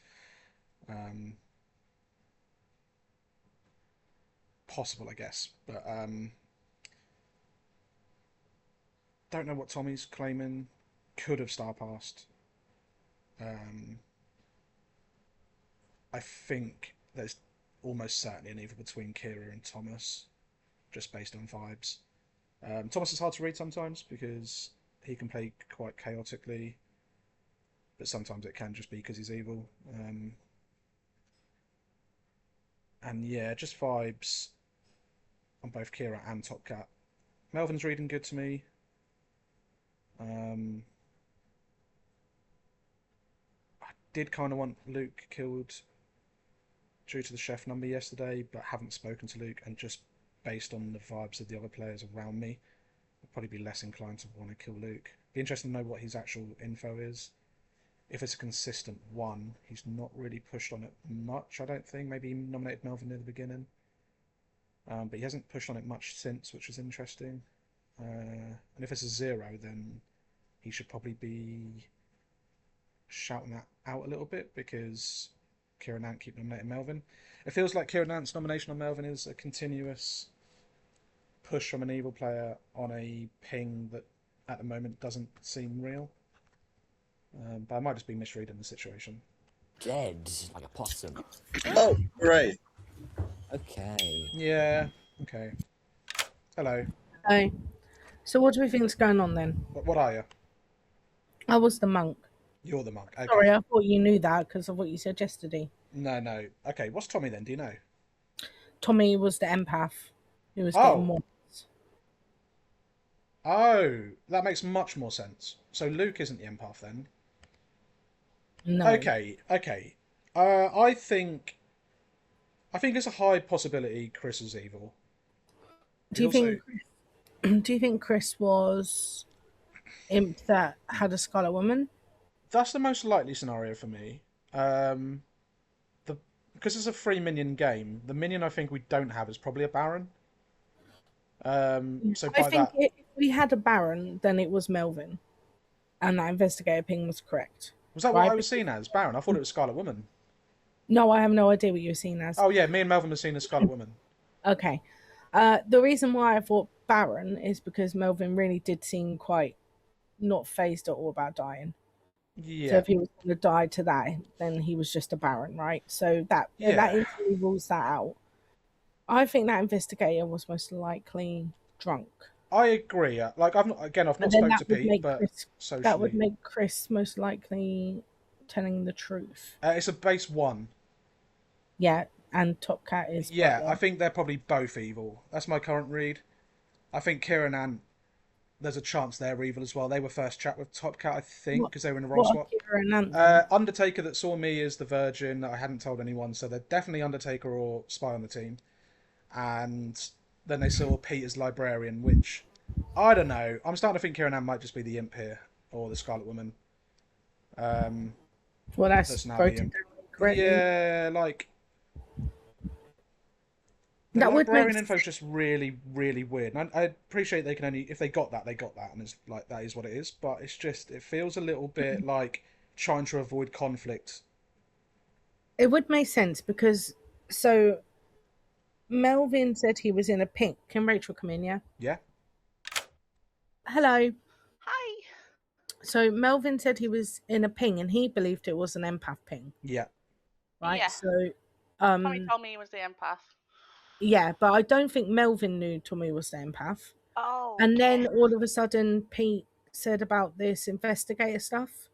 Possible, I guess, but don't know what Tommy's claiming. Could have Star Passed. I think there's almost certainly an either between Kira and Thomas, just based on vibes. Thomas is hard to read sometimes because he can play quite chaotically, but sometimes it can just be because he's evil. And yeah, just vibes on both Kira and Top Cat. Melvin's reading good to me. I did kind of want Luke killed due to the chef number yesterday, but haven't spoken to Luke, and just based on the vibes of the other players around me, I'd probably be less inclined to want to kill Luke. Be interested to know what his actual info is. If it's a consistent one, he's not really pushed on it much, I don't think. Maybe he nominated Melvin near the beginning. But he hasn't pushed on it much since, which is interesting. And if it's a 0, then he should probably be shouting that out a little bit, because Kieran Ant keep nominating Melvin. It feels like Kieran Ant's nomination on Melvin is a continuous push from an evil player on a ping that at the moment doesn't seem real. But I might just be misreading the situation. Dead, like a possum. Oh, right. Okay. Yeah, okay. Hello. Hey. So what do we think is going on then? What are you? I was the monk. You're the monk. Okay. Sorry, I thought you knew that because of what you said yesterday. No. Okay, what's Tommy then? Do you know? Tommy was the empath who was getting more. Oh, that makes much more sense. So Luke isn't the empath then? No. Okay. I think it's a high possibility Chris is evil. Do you think Chris was imp that had a Scarlet Woman? That's the most likely scenario for me. Because it's a 3-minion game, the minion I think we don't have is probably a Baron. So I think if we had a Baron, then it was Melvin, and that investigator ping was correct. Was that what I was seen as, Baron? I thought it was Scarlet Woman. No, I have no idea what you were seen as. Oh yeah, me and Melvin were seen as Scarlet Woman. Okay. The reason why I thought Baron is because Melvin really did seem quite not phased at all about dying. Yeah. So if he was going to die to that, then he was just a Baron, right? So that easily rules that out. I think that investigator was most likely drunk. I agree. Like I've not spoken to Pete, but socially, that would make Chris most likely telling the truth. It's a base 1. Yeah, and Top Cat is. Yeah, I think they're probably both evil. That's my current read. I think Kieran and there's a chance they're evil as well. They were first chat with Top Cat, I think, because they were in a role swap. Undertaker that saw me is the Virgin that I hadn't told anyone, so they're definitely Undertaker or Spy on the team. And then they saw Pete as Librarian, which I don't know. I'm starting to think Kieran Ann might just be the imp here, or the Scarlet Woman. Well, that's voted correctly. Yeah, like the Librarian info is just really, really weird. And I appreciate they can only if they got that, and it's like that is what it is. But it's just it feels a little bit like trying to avoid conflict. It would make sense because Melvin said he was in a pink. Can Rachel come in? Yeah. Yeah. Hello. Hi. So Melvin said he was in a ping, and he believed it was an empath ping. Yeah. Right. Yeah. So, Tommy told me he was the empath. Yeah, but I don't think Melvin knew Tommy was the empath. Oh. And then all of a sudden, Pete said about this investigator stuff.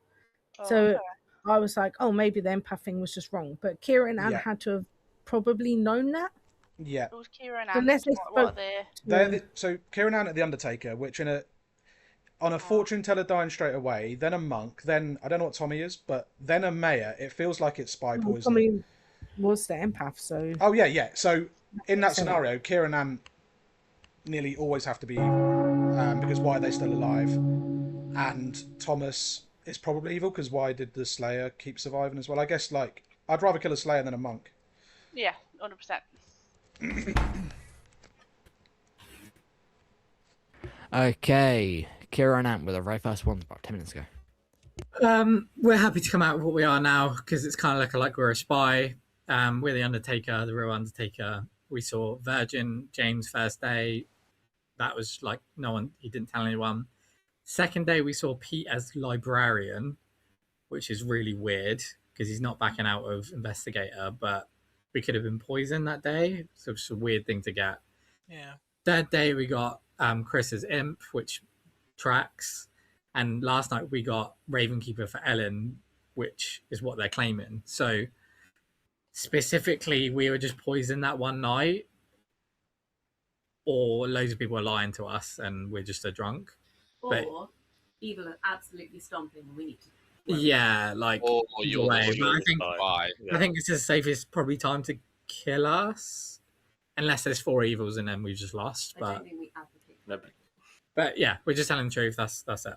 So okay. I was like, oh, maybe the empath thing was just wrong. But Kira and Anne Yeah. had to have probably known that. Yeah. Who's Kira and Anne? Unless they What are spoke they? So Kieran Ann at the Undertaker, which on a fortune teller dying straight away, then a monk, then I don't know what Tommy is, but then a mayor. It feels like it's spy poisoning. Tommy was the empath, so. Oh yeah. So in that makes sense. scenario, Kieran Ann nearly always have to be because why are they still alive? And Thomas is probably evil because why did the Slayer keep surviving as well? I guess like I'd rather kill a Slayer than a monk. Yeah, 100%. Okay, Kira and Ant were the very first ones about 10 minutes ago. We're happy to come out with what we are now because it's kind of like we're a spy. We're the Undertaker, the real Undertaker. We saw Virgin James first day. That was like no one. He didn't tell anyone. Second day we saw Pete as librarian, which is really weird because he's not backing out of investigator. But we could have been poisoned that day, so it's a weird thing to get. Yeah. Third day we got Chris as imp, which tracks. And last night we got Ravenkeeper for Ellen, which is what they're claiming. So specifically, we were just poisoned that one night, or loads of people are lying to us and we're just a drunk. Or evil are absolutely stomping and we need to. Yeah, like or you're way. the But I think spy. I think it's the safest probably time to kill us, unless there's 4 evils and then we've just lost. I But don't think we advocate. No. but yeah, we're just telling the truth. That's it.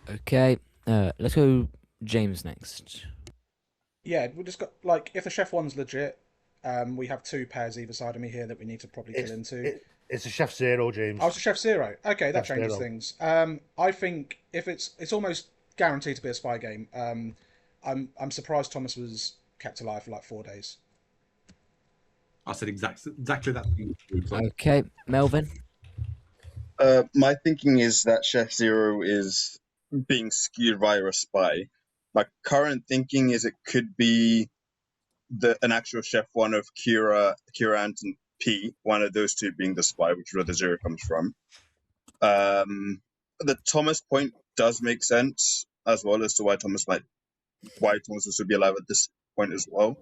Okay, let's go James next. Yeah, we just got like if the chef one's legit, we have 2 pairs either side of me here that we need to probably kill into. It's a Chef Zero, James. Oh, it's a Chef Zero. Okay, that Chef changes Zero. things. I think if it's almost guaranteed to be a spy game. I'm surprised Thomas was kept alive for like 4 days. I said exactly that thing. Okay, Melvin. My thinking is that Chef Zero is being skewed via a spy. My current thinking is it could be an actual Chef One of Kira Ant and P, one of those 2 being the spy, which is where the Zero comes from. The Thomas point does make sense as well as to why Thomas would be alive at this point as well.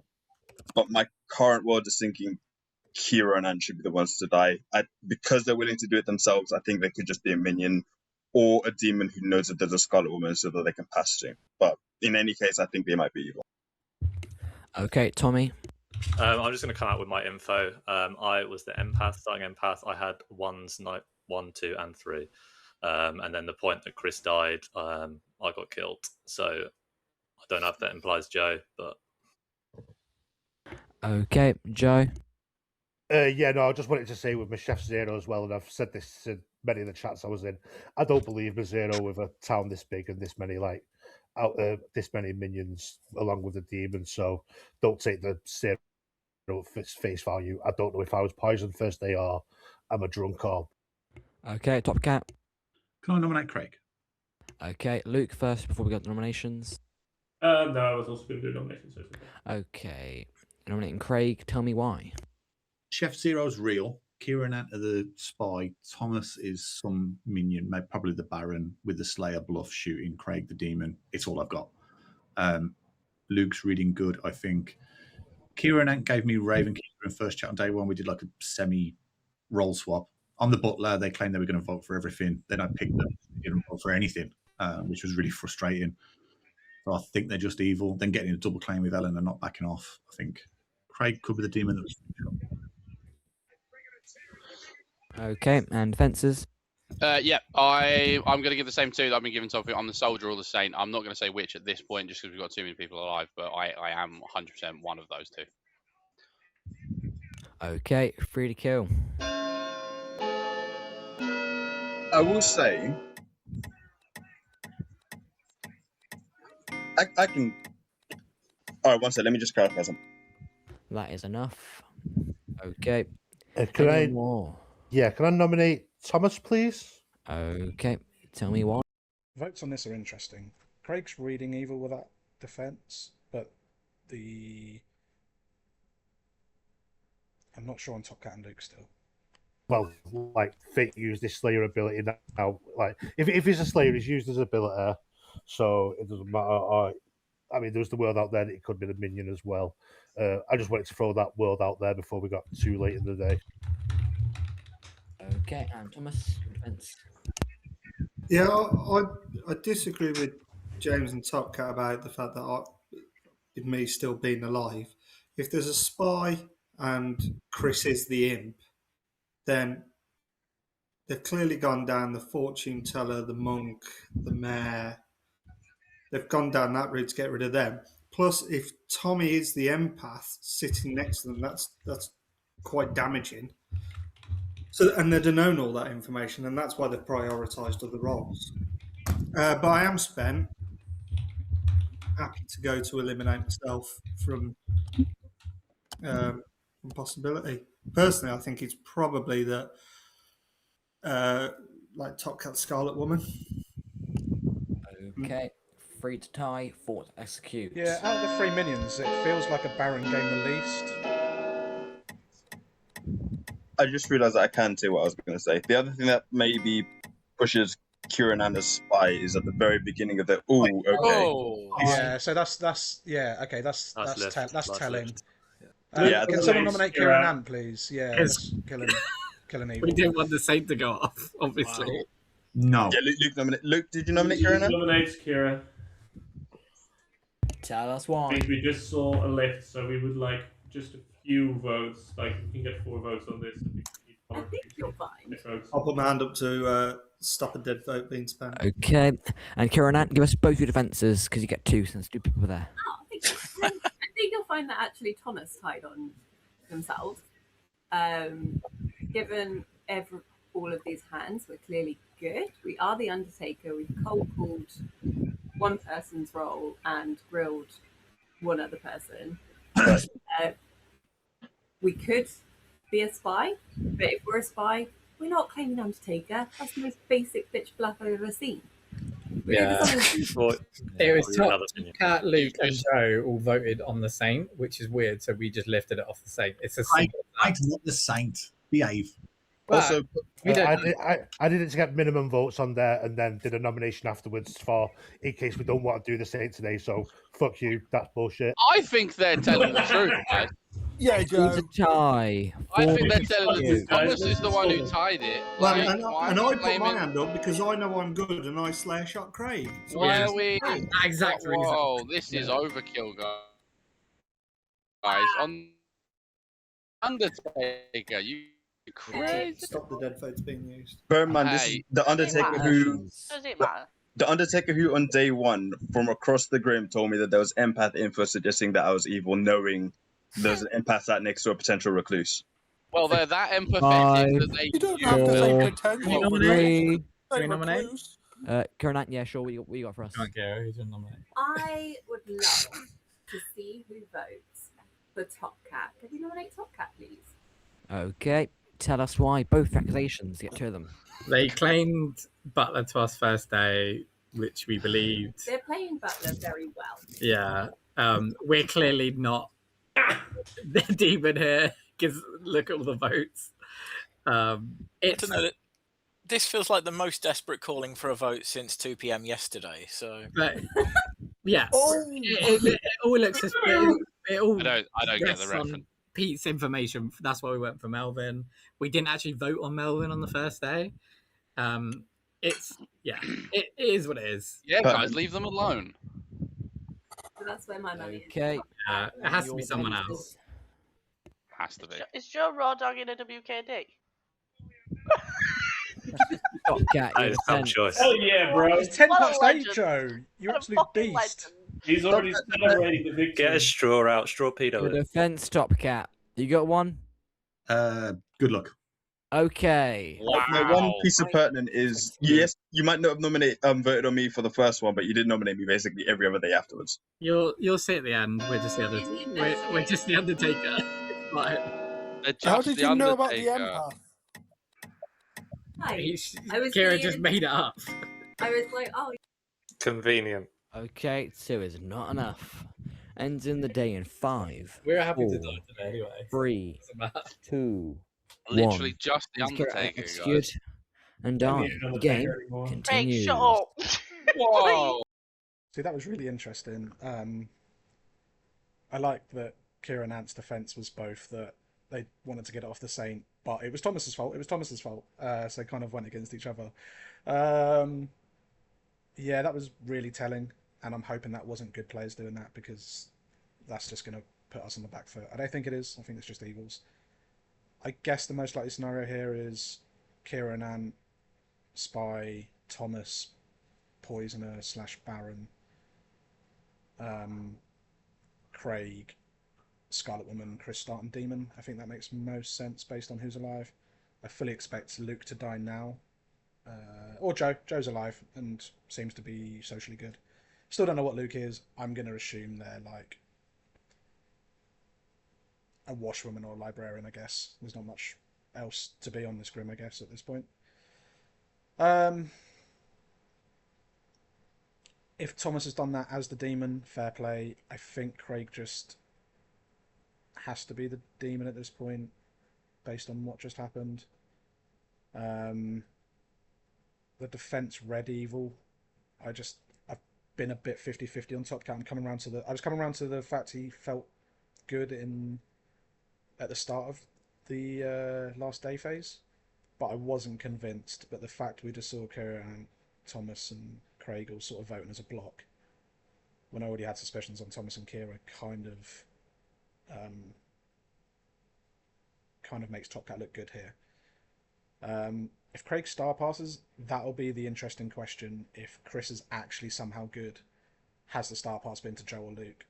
But my current world is thinking Kira and Anne should be the ones to die. Because they're willing to do it themselves, I think they could just be a minion or a demon who knows that there's a Scarlet Woman so that they can pass to. But in any case, I think they might be evil. Okay, Tommy. I'm just going to come out with my info. I was the empath, starting empath. I had 1s, 1, 2, and 3. And then the point that Chris died, I got killed. So I don't know if that implies Joe, but... Okay, Joe. Yeah, no, I just wanted to say with my Chef Zero as well, and I've said this in many of the chats I was in, I don't believe my Zero with a town this big and this many this many minions along with the demons, so don't take the Zero at face value. I don't know if I was poisoned first day or I'm a drunk or... Okay, Top Cat. Can I nominate Craig? Okay, Luke first before we go to nominations. No, I was also going to do nominations. Okay, nominating Craig. Tell me why. Chef Zero's real. Kira and Ant are the spy. Thomas is some minion, maybe probably the Baron with the Slayer bluff shooting Craig the demon. It's all I've got. Luke's reading good, I think. Kira and Ant gave me Ravenkeeper in first chat on day 1. We did like a semi-roll swap. On the Butler, they claimed they were going to vote for everything. Then I picked them. They didn't vote for anything, which was really frustrating. So I think they're just evil. Then getting a double claim with Ellen and not backing off. I think Craig could be the demon that was... Okay, and fences. Yeah, I'm going to give the same 2 that I've been given to. I'm the soldier or the saint. I'm not going to say which at this point just because we've got too many people alive, but I am 100% one of those 2. Okay, free to kill. I will say, I can... All right, one second. Let me just clarify something. That is enough. Okay. Can Any I? more? Yeah, can I nominate Thomas, please? Okay, tell me why. Votes on this are interesting. Craig's reading evil with that defense, but the I'm not sure on Top Cat and Luke still. Well, like Fate used this Slayer ability now. Like if he's a Slayer, he's used his ability, so it doesn't matter. I mean, there's the world out there that it could be the minion as well. I just wanted to throw that world out there before we got too late in the day. Okay, and Thomas, your defense. Yeah, I disagree with James and Top Cat about the fact that with me still being alive, if there's a spy and Chris is the imp, then they've clearly gone down the fortune teller, the monk, the mayor. They've gone down that route to get rid of them. Plus, if Tommy is the empath sitting next to them, that's quite damaging. So, and they'd have known all that information, and that's why they've prioritised other roles. But I am spent. Happy to go to eliminate myself from possibility. Personally, I think it's probably that, like Top Cat Scarlet Woman. Okay, 3 to tie, 4 to execute. Yeah, out of the 3 minions, it feels like a Baron game the least. I just realised that I can say what I was going to say. The other thing that maybe pushes Kieran and as spy is at the very beginning of the. Oh, okay. Oh, yeah. So that's yeah. Okay, that's telling. Can someone nominate Kieran Ant, please? Yeah, let's kill him. Kill him evil. We didn't want the same to go off, obviously. Wow. No. Yeah, Luke nominated. Luke, did you nominate Kieran Ant? Nominates Kira. Tell us why. I think we just saw a lift, so we would like just a few votes. Like we can get 4 votes on this. I think you're fine. I'll put my hand up to stop a dead vote being spent. Okay, and Kieran Ant, give us both your defences because you get 2 since 2 people were there. Oh, I think you'll find that actually Thomas tied on himself. Given all of these hands, we're clearly good. We are the Undertaker. We've cold called one person's role and grilled one other person. We could be a spy, but if we're a spy, we're not claiming Undertaker. That's the most basic bitch bluff I've ever seen. Yeah. It was Top Cat, Luke, and Joe all voted on the Saint, which is weird. So we just lifted it off the Saint. It's a I'm not the Saint. Behave. Also, I did it to get minimum votes on there, and then did a nomination afterwards for in case we don't want to do the Saint today. So fuck you. That's bullshit. I think they're telling the truth, guys. Yeah, Joe. It's a tie. I think they're telling the truth. Thomas is the one who tied it. Well, Like, and why I are we put my blaming- hand up because I know I'm good and I Slayer shot Craig. So Why are we? Exact reason. Whoa, this is overkill, guys. On Undertaker, you crazy. Stop the dead votes being used. Bear in mind, this is the Undertaker who. Does it matter? The Undertaker who on day 1 from across the grim told me that there was empath info suggesting that I was evil, knowing there's an empath sat next to a potential recluse. Well, they're that empathetic that they. You don't have to say potential. Three. Say nominate? recluse. Kieran Ant, yeah, sure. What you got for us? Okay, who's in nominate? I would love to see who votes for Top Cat. Can you nominate Top Cat, please? Okay, tell us why. Both accusations. Get 2 of them. They claimed Butler to us first day, which we believed. They're playing Butler very well. Yeah, we're clearly not the demon here because look at all the votes. I don't know. This feels like the most desperate calling for a vote since 2 p.m. yesterday. So, but, yeah, it all looks suspicious. I don't get the reference. Pete's information. That's why we went for Melvin. We didn't actually vote on Melvin on the first day. It is what it is. Yeah, guys, leave them alone. So that's where my money is. Okay. It has to be someone else. Has to be. Is Joe raw dogging a WKD? Top Cat, your defense. choice. Oh yeah, bro. It's 10 What a past 8, legend. Joe. You What a absolute fucking beast. legend. He's already celebrating the victory. Get a straw out, straw pedo Your it. defense, Top Cat. You got one? Good luck. Okay. My one piece of pertinent is yes, you might not have voted on me for the first one, but you did nominate me basically every other day afterwards. You'll see at the end. We're just the other. We're just the Undertaker. Right. How did you know about the empath? Hi. I was Kira being- just made it up. I was like, oh, Convenient. Okay, 2 is not enough. ends in the day in 5. We're happy to 4, die today anyway. 3, Doesn't matter. 2, Literally 1. just the Let's get Undertaker, executed guys. and Don't die. need an The Undertaker game anymore. Craig, continues. shut up. Whoa! See, that was really interesting. I liked that Kira and Ant's defense was both that they wanted to get it off the Saint, but it was Thomas's fault. It was Thomas's fault. So they kind of went against each other. Yeah, that was really telling, and I'm hoping that wasn't good players doing that, because that's just going to put us on the back foot. I don't think it is. I think it's just evils. I guess the most likely scenario here is Kira and Ant, Spy, Thomas, Poisoner / Baron, Craig, Scarlet Woman, Chris starting Demon. I think that makes most sense based on who's alive. I fully expect Luke to die now. Or Joe. Joe's alive and seems to be socially good. Still don't know what Luke is. I'm going to assume they're like a washwoman or a librarian, I guess. There's not much else to be on this grim, I guess, at this point. If Thomas has done that as the demon, fair play. I think Craig just has to be the demon at this point, based on what just happened. The defense red evil. I've been a bit 50-50 on Top Cat. I was coming around to the fact he felt good at the start of the last day phase, but I wasn't convinced. But the fact we just saw Kira and Thomas and Craig all sort of voting as a block, when I already had suspicions on Thomas and Kira, kind of makes Top Cat look good here. If Craig star passes, that'll be the interesting question. If Chris is actually somehow good, has the star pass been to Joe or Luke?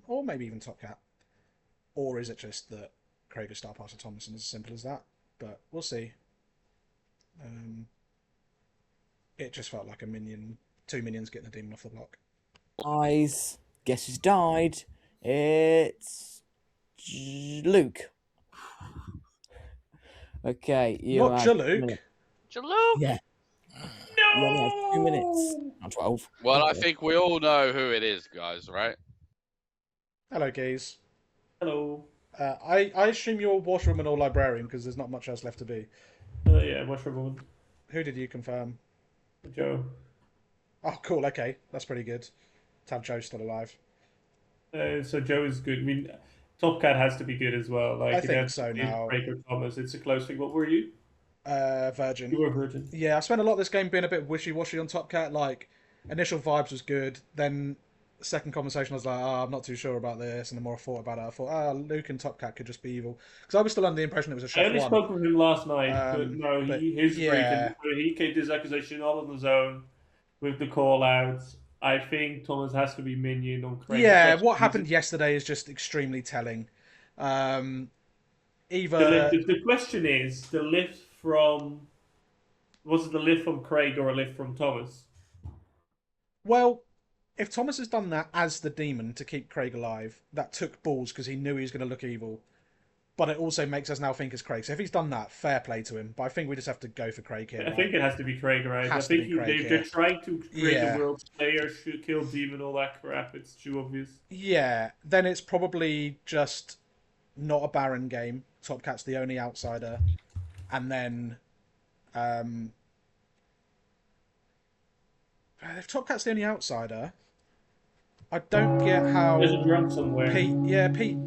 Or maybe even Top Cat? Or is it just that Craig is star pass to Thomas and it's as simple as that? But we'll see. It just felt like 2 minions getting the demon off the block. Guys, guess who's died? It's Luke. Okay, you Not have Jaluk. Jaluk? Yeah. No! You only have 2 minutes. Not 12. Well, Okay. I think we all know who it is, guys, right? Hello, Gaze. Hello. I assume you're washwoman or librarian, because there's not much else left to be. Yeah, washwoman. Who did you confirm? Joe. Oh, cool. Okay, that's pretty good. To have Joe still alive. So Joe is good. I mean, Top Cat has to be good as well. Like, I it think has so to be now. Craig or Thomas. It's a close thing. What were you? Virgin. You were Virgin. Yeah, I spent a lot of this game being a bit wishy-washy on Top Cat. Like, initial vibes was good. Then, second conversation, I was like, I'm not too sure about this. And the more I thought about it, I thought, Luke and Top Cat could just be evil. Because I was still under the impression it was a Chef I only 1. spoke with him last night, but no, his yeah. he came to his accusation all on his own with the call-outs. I think Thomas has to be minion on Craig. Yeah, what happened yesterday is just extremely telling. The question is, the lift from... Was it the lift from Craig or a lift from Thomas? Well, if Thomas has done that as the demon to keep Craig alive, that took balls because he knew he was going to look evil. But it also makes us now think it's Craig. So if he's done that, fair play to him. But I think we just have to go for Craig here. I think it has to be Craig, right? I think they're trying to create a world player should kill demon, all that crap. It's too obvious. Yeah, then it's probably just not a Baron game. Top Cat's the only outsider. And then... if Top Cat's the only outsider, I don't get how... There's a drunk somewhere. Pete...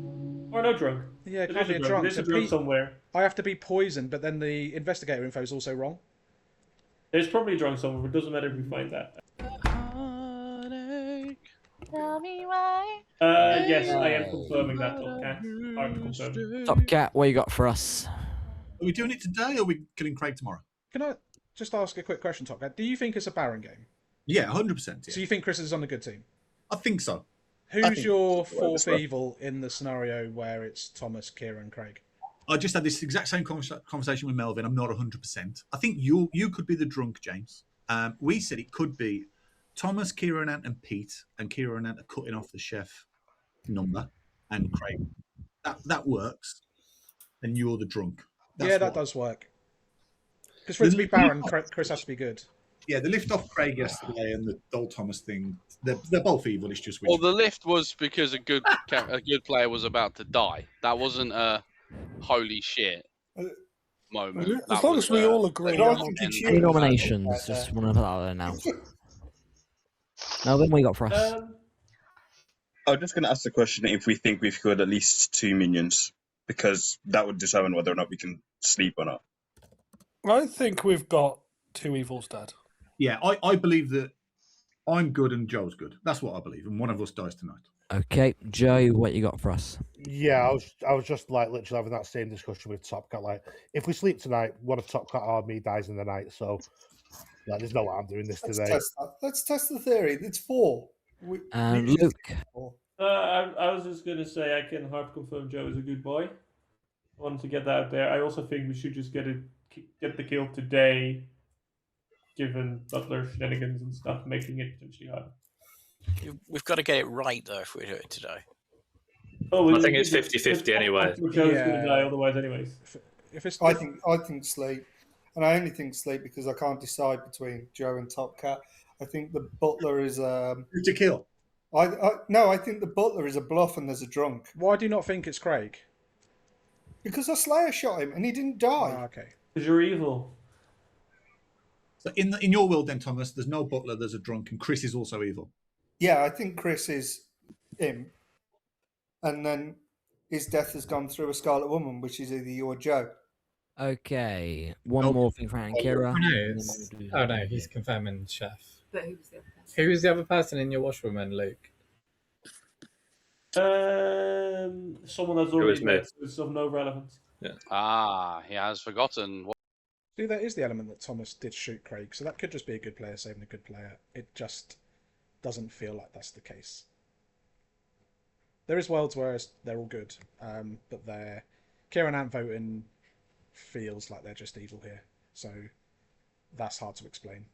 Or no drunk. Yeah, it can't be a drunk. There's a drunk somewhere. I have to be poisoned, but then the investigator info is also wrong. There's probably a drunk somewhere, but it doesn't matter if we find that. Tell me why. Yes, I am confirming that, Top Cat. I'm confirming. Top Cat, what you got for us? Are we doing it today, or are we killing Craig tomorrow? Can I just ask a quick question, Top Cat? Do you think it's a Baron game? Yeah, 100%. Yeah. So you think Chris is on the good team? I think so. Who's your fourth evil in the scenario where it's Thomas, Kira, and Craig? I just had this exact same conversation with Melvin. I'm not 100%. I think you could be the drunk, James. We said it could be Thomas, Kira, Ant, and Pete, and Kira and Ant are cutting off the chef number, and Craig. That works. And you're the drunk. That does work. Because for it to be Baron, Chris has to be good. Yeah, the lift off Craig yesterday and the Dol Thomas thing, they're both evil. It's just which. Well, the lift was because a good player was about to die. That wasn't a holy shit moment. As long as we all agree. Any nominations? Just want to put that out there now. Melvin, what you got for us? I'm just going to ask the question if we think we've killed at least 2 minions, because that would determine whether or not we can sleep or not. I think we've got 2 evils dead. Yeah, I believe that I'm good and Joe's good. That's what I believe, and one of us dies tonight. Okay, Joe, what you got for us? Yeah, I was just like literally having that same discussion with Top Cat. Like, if we sleep tonight, one of Top Cat or me dies in the night. So, like, there's no way I'm doing this today. Let's test the theory. It's 4. Luke. I was just going to say I can hard confirm Joe is a good boy. I wanted to get that out there. I also think we should just get the kill today, given Butler shenanigans and stuff, making it potentially harder. We've got to get it right, though, if we do it today. Oh, I think it's 50-50 anyway. Joe's going to die otherwise anyways. I think sleep. And I only think sleep because I can't decide between Joe and Top Cat. I think the butler is to kill. No, I think the butler is a bluff and there's a drunk. Why do you not think it's Craig? Because a Slayer shot him and he didn't die. Okay. Because you're evil. So in your world, then, Thomas, there's no butler, there's a drunk, and Chris is also evil. Yeah, I think Chris is him. And then his death has gone through a Scarlet Woman, which is either you or Joe. Okay, one more thing for Kira. Oh no, he's confirming Chef. But who was the other person? Who was the other person in your washwoman, Luke? Someone that's already dead, so it's of no relevance. Yeah. Ah, he has forgotten. See, that is the element that Thomas did shoot Craig, so that could just be a good player saving a good player. It just doesn't feel like that's the case. There is worlds where they're all good, but Kieran Ant voting feels like they're just evil here, so that's hard to explain.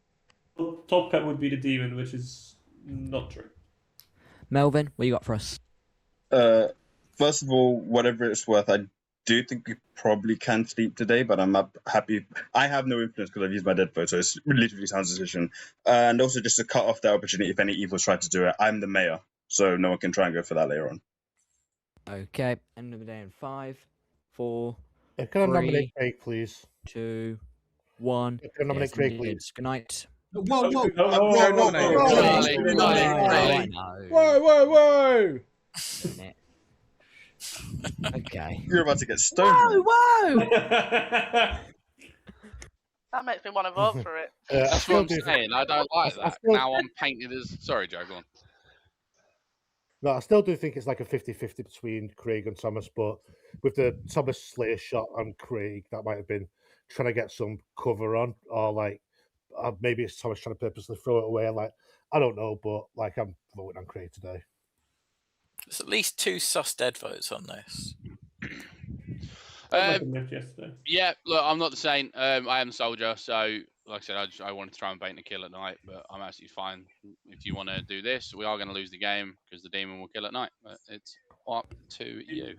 Well, Top Cat would be the demon, which is not true. Melvin, what you got for us? First of all, whatever it's worth, I do think we probably can sleep today, but I'm happy. I have no influence because I've used my dead vote, so it's literally Sound's decision. And also, just to cut off the opportunity, if any evils try to do it, I'm the mayor, so no one can try and go for that later on. Okay, end of the day in 5, 4. Can I 3, nominate Craig, please? 2, 1. Can I nominate Craig, please? Good night. Whoa! Okay. You're about to get stoned. Whoa! That makes me want to vote for it. That's what I'm saying. I don't like that. Now I'm painted as... Sorry, Joe, go on. No, I still do think it's like a 50-50 between Craig and Thomas, but with the Thomas Slayer shot on Craig, that might have been trying to get some cover on, or like maybe it's Thomas trying to purposely throw it away. Like, I don't know, but like I'm voting on Craig today. There's at least 2 sus dead votes on this. Yeah, look, I'm not the Saint. I am the soldier, so like I said, I wanted to try and bait a kill at night, but I'm absolutely fine. If you want to do this, we are going to lose the game because the demon will kill at night, but it's up to you.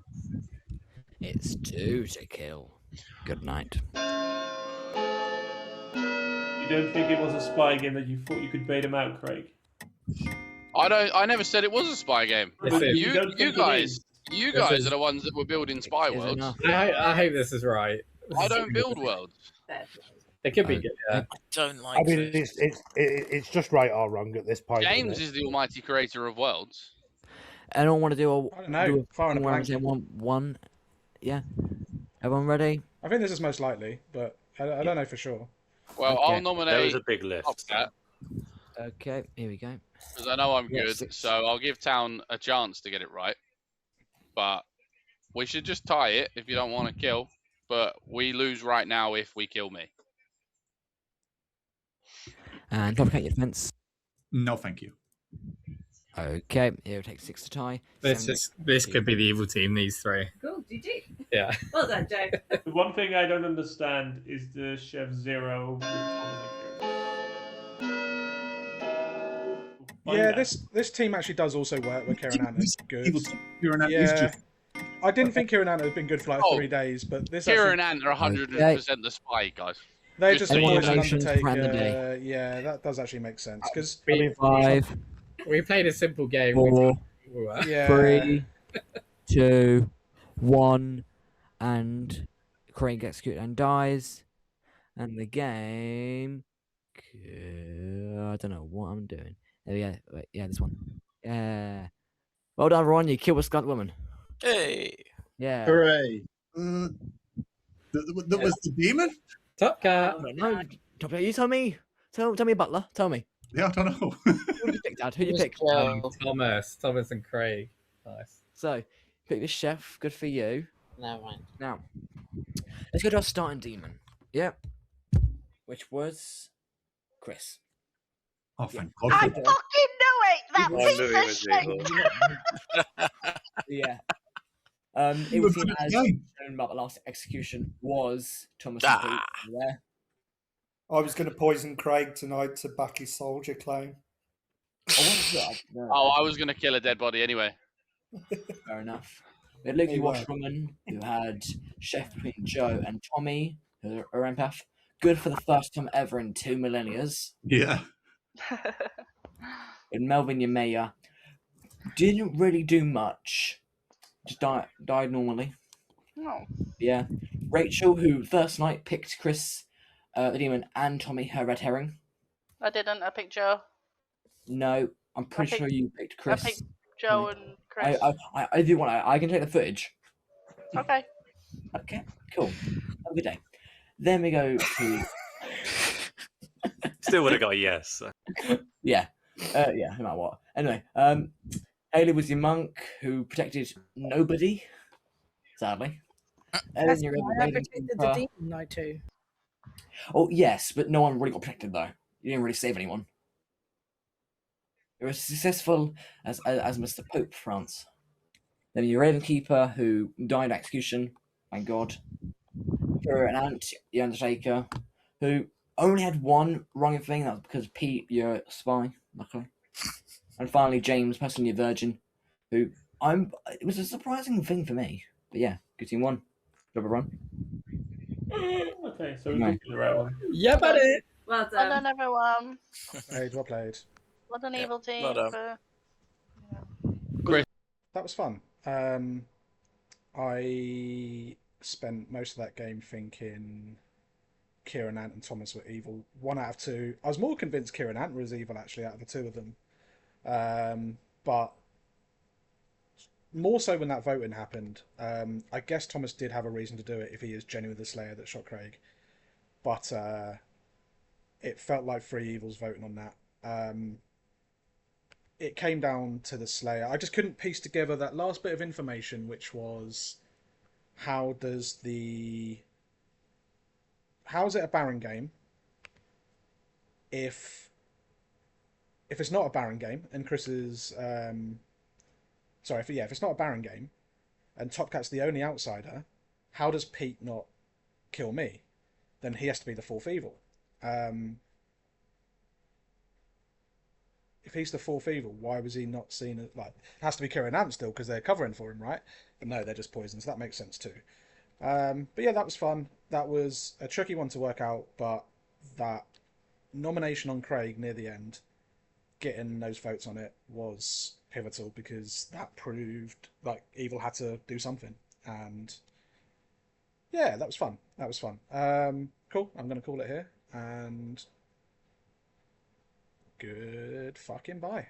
It's 2 to kill. Good night. You don't think it was a spy game that you thought you could bait him out, Craig? I never said it was a spy game. You guys is. are the ones that were building spy worlds. I hope this is right. I don't build worlds. They could be good. Yeah. I don't like. I mean, it's just right or wrong at this point. James is the almighty creator of worlds. I don't want to do I don't know. Fire in a blank. One. Yeah. Everyone ready? I think this is most likely, but I don't know for sure. Well, Okay. I'll nominate. There was a big lift. Okay, here we go. Because I know I'm Yeah, good, 6. so I'll give Town a chance to get it right. But we should just tie it if you don't want to kill. But we lose right now if we kill me. And Top Cat, your defense. No, thank you. Okay, it'll take 6 to tie. This could be the evil team. These 3. Cool, GG. Yeah. Well done, Joe. The one thing I don't understand is the Chef Zero. Yeah, this team actually does also work where Kieran Ant is good. Kieran Ant is just... I didn't think Kieran Ant had been good for like 3 days, but this Kieran Ant are 100% the spy, guys. They just Anyone poison nominations for end the day. Undertaker. Yeah, that does actually make sense because Five, We played a simple game. four, Yeah. 3, 2, 1, and Craig gets executed and dies. And the game. I don't know what I'm doing. There we go. Wait, yeah, this one. Yeah. Well done, Ron. You killed a skunt woman. Hey. Yeah. Hooray! That was the demon. Top Cat. No, Top Cat. You tell me. Tell me, Butler. Tell me. Yeah, I don't know. Who did you pick, Dad? Who did you pick? Thomas and Craig. Nice. So, pick the chef. Good for you. No, right. Now, let's go to our starting demon. Yep. Which was Chris. Oh, thank I God. fucking knew it! That piece of shit! Yeah. It was seen as shown about the last execution was Thomas and Pete there. I was going to poison Craig tonight to back his soldier claim. Oh, I was going to kill a dead body anyway. Fair enough. We had Luke Washwoman, who had Chef between Joe and Tommy, who are empath. Good for the first time ever in 2 millennia. Yeah. And Melvin Yamea didn't really do much. Just died normally. No. Yeah. Rachel, who first night picked Chris, the demon, and Tommy, her red herring. I didn't. I picked Joe. No, I'm pretty sure you picked Chris. I picked Joe and Chris. I do want to. I can take the footage. Okay. Okay, cool. Have a good day. Then we go to. Still would have got a yes. Yeah. Yeah, no matter what. Anyway, Haley was your monk who protected nobody, sadly. That's You're why I protected the demon, though, too. Oh, yes, but no one really got protected, though. You didn't really save anyone. You were successful as Mr. Pope, France. Then your Raven Keeper, who died at execution, thank God. You're an Ant, the Undertaker, who only had one wrong thing, that was because Pete, you're a spy, luckily. And finally, James, personally a virgin, who it was a surprising thing for me. But yeah, good team won. Job run. Okay, so we did the right one. Yeah, buddy. Well Well done. done, everyone. Well played. What an evil team. well done. For... That was fun. I spent most of that game thinking Kieran, Ant, and Thomas were evil. 1 out of 2. I was more convinced Kieran Ant was evil, actually, out of the 2 of them. But more so when that voting happened. I guess Thomas did have a reason to do it if he is genuinely the Slayer that shot Craig. But it felt like 3 evils voting on that. It came down to the Slayer. I just couldn't piece together that last bit of information, which was how is it a Baron game if it's not a Baron game and Chris is if it's not a Baron game and Top Cat's the only outsider, how does Pete not kill me? Then he has to be the 4th evil. If he's the 4th evil, why was he not seen as, like, it has to be Kieran Ant still because they're covering for him, right? But no, they're just poisons. That makes sense too. But yeah, that was fun. That was a tricky one to work out, but that nomination on Craig near the end, getting those votes on it, was pivotal because that proved like evil had to do something. And yeah, that was fun. That was fun. Cool. I'm going to call it here. And good fucking bye.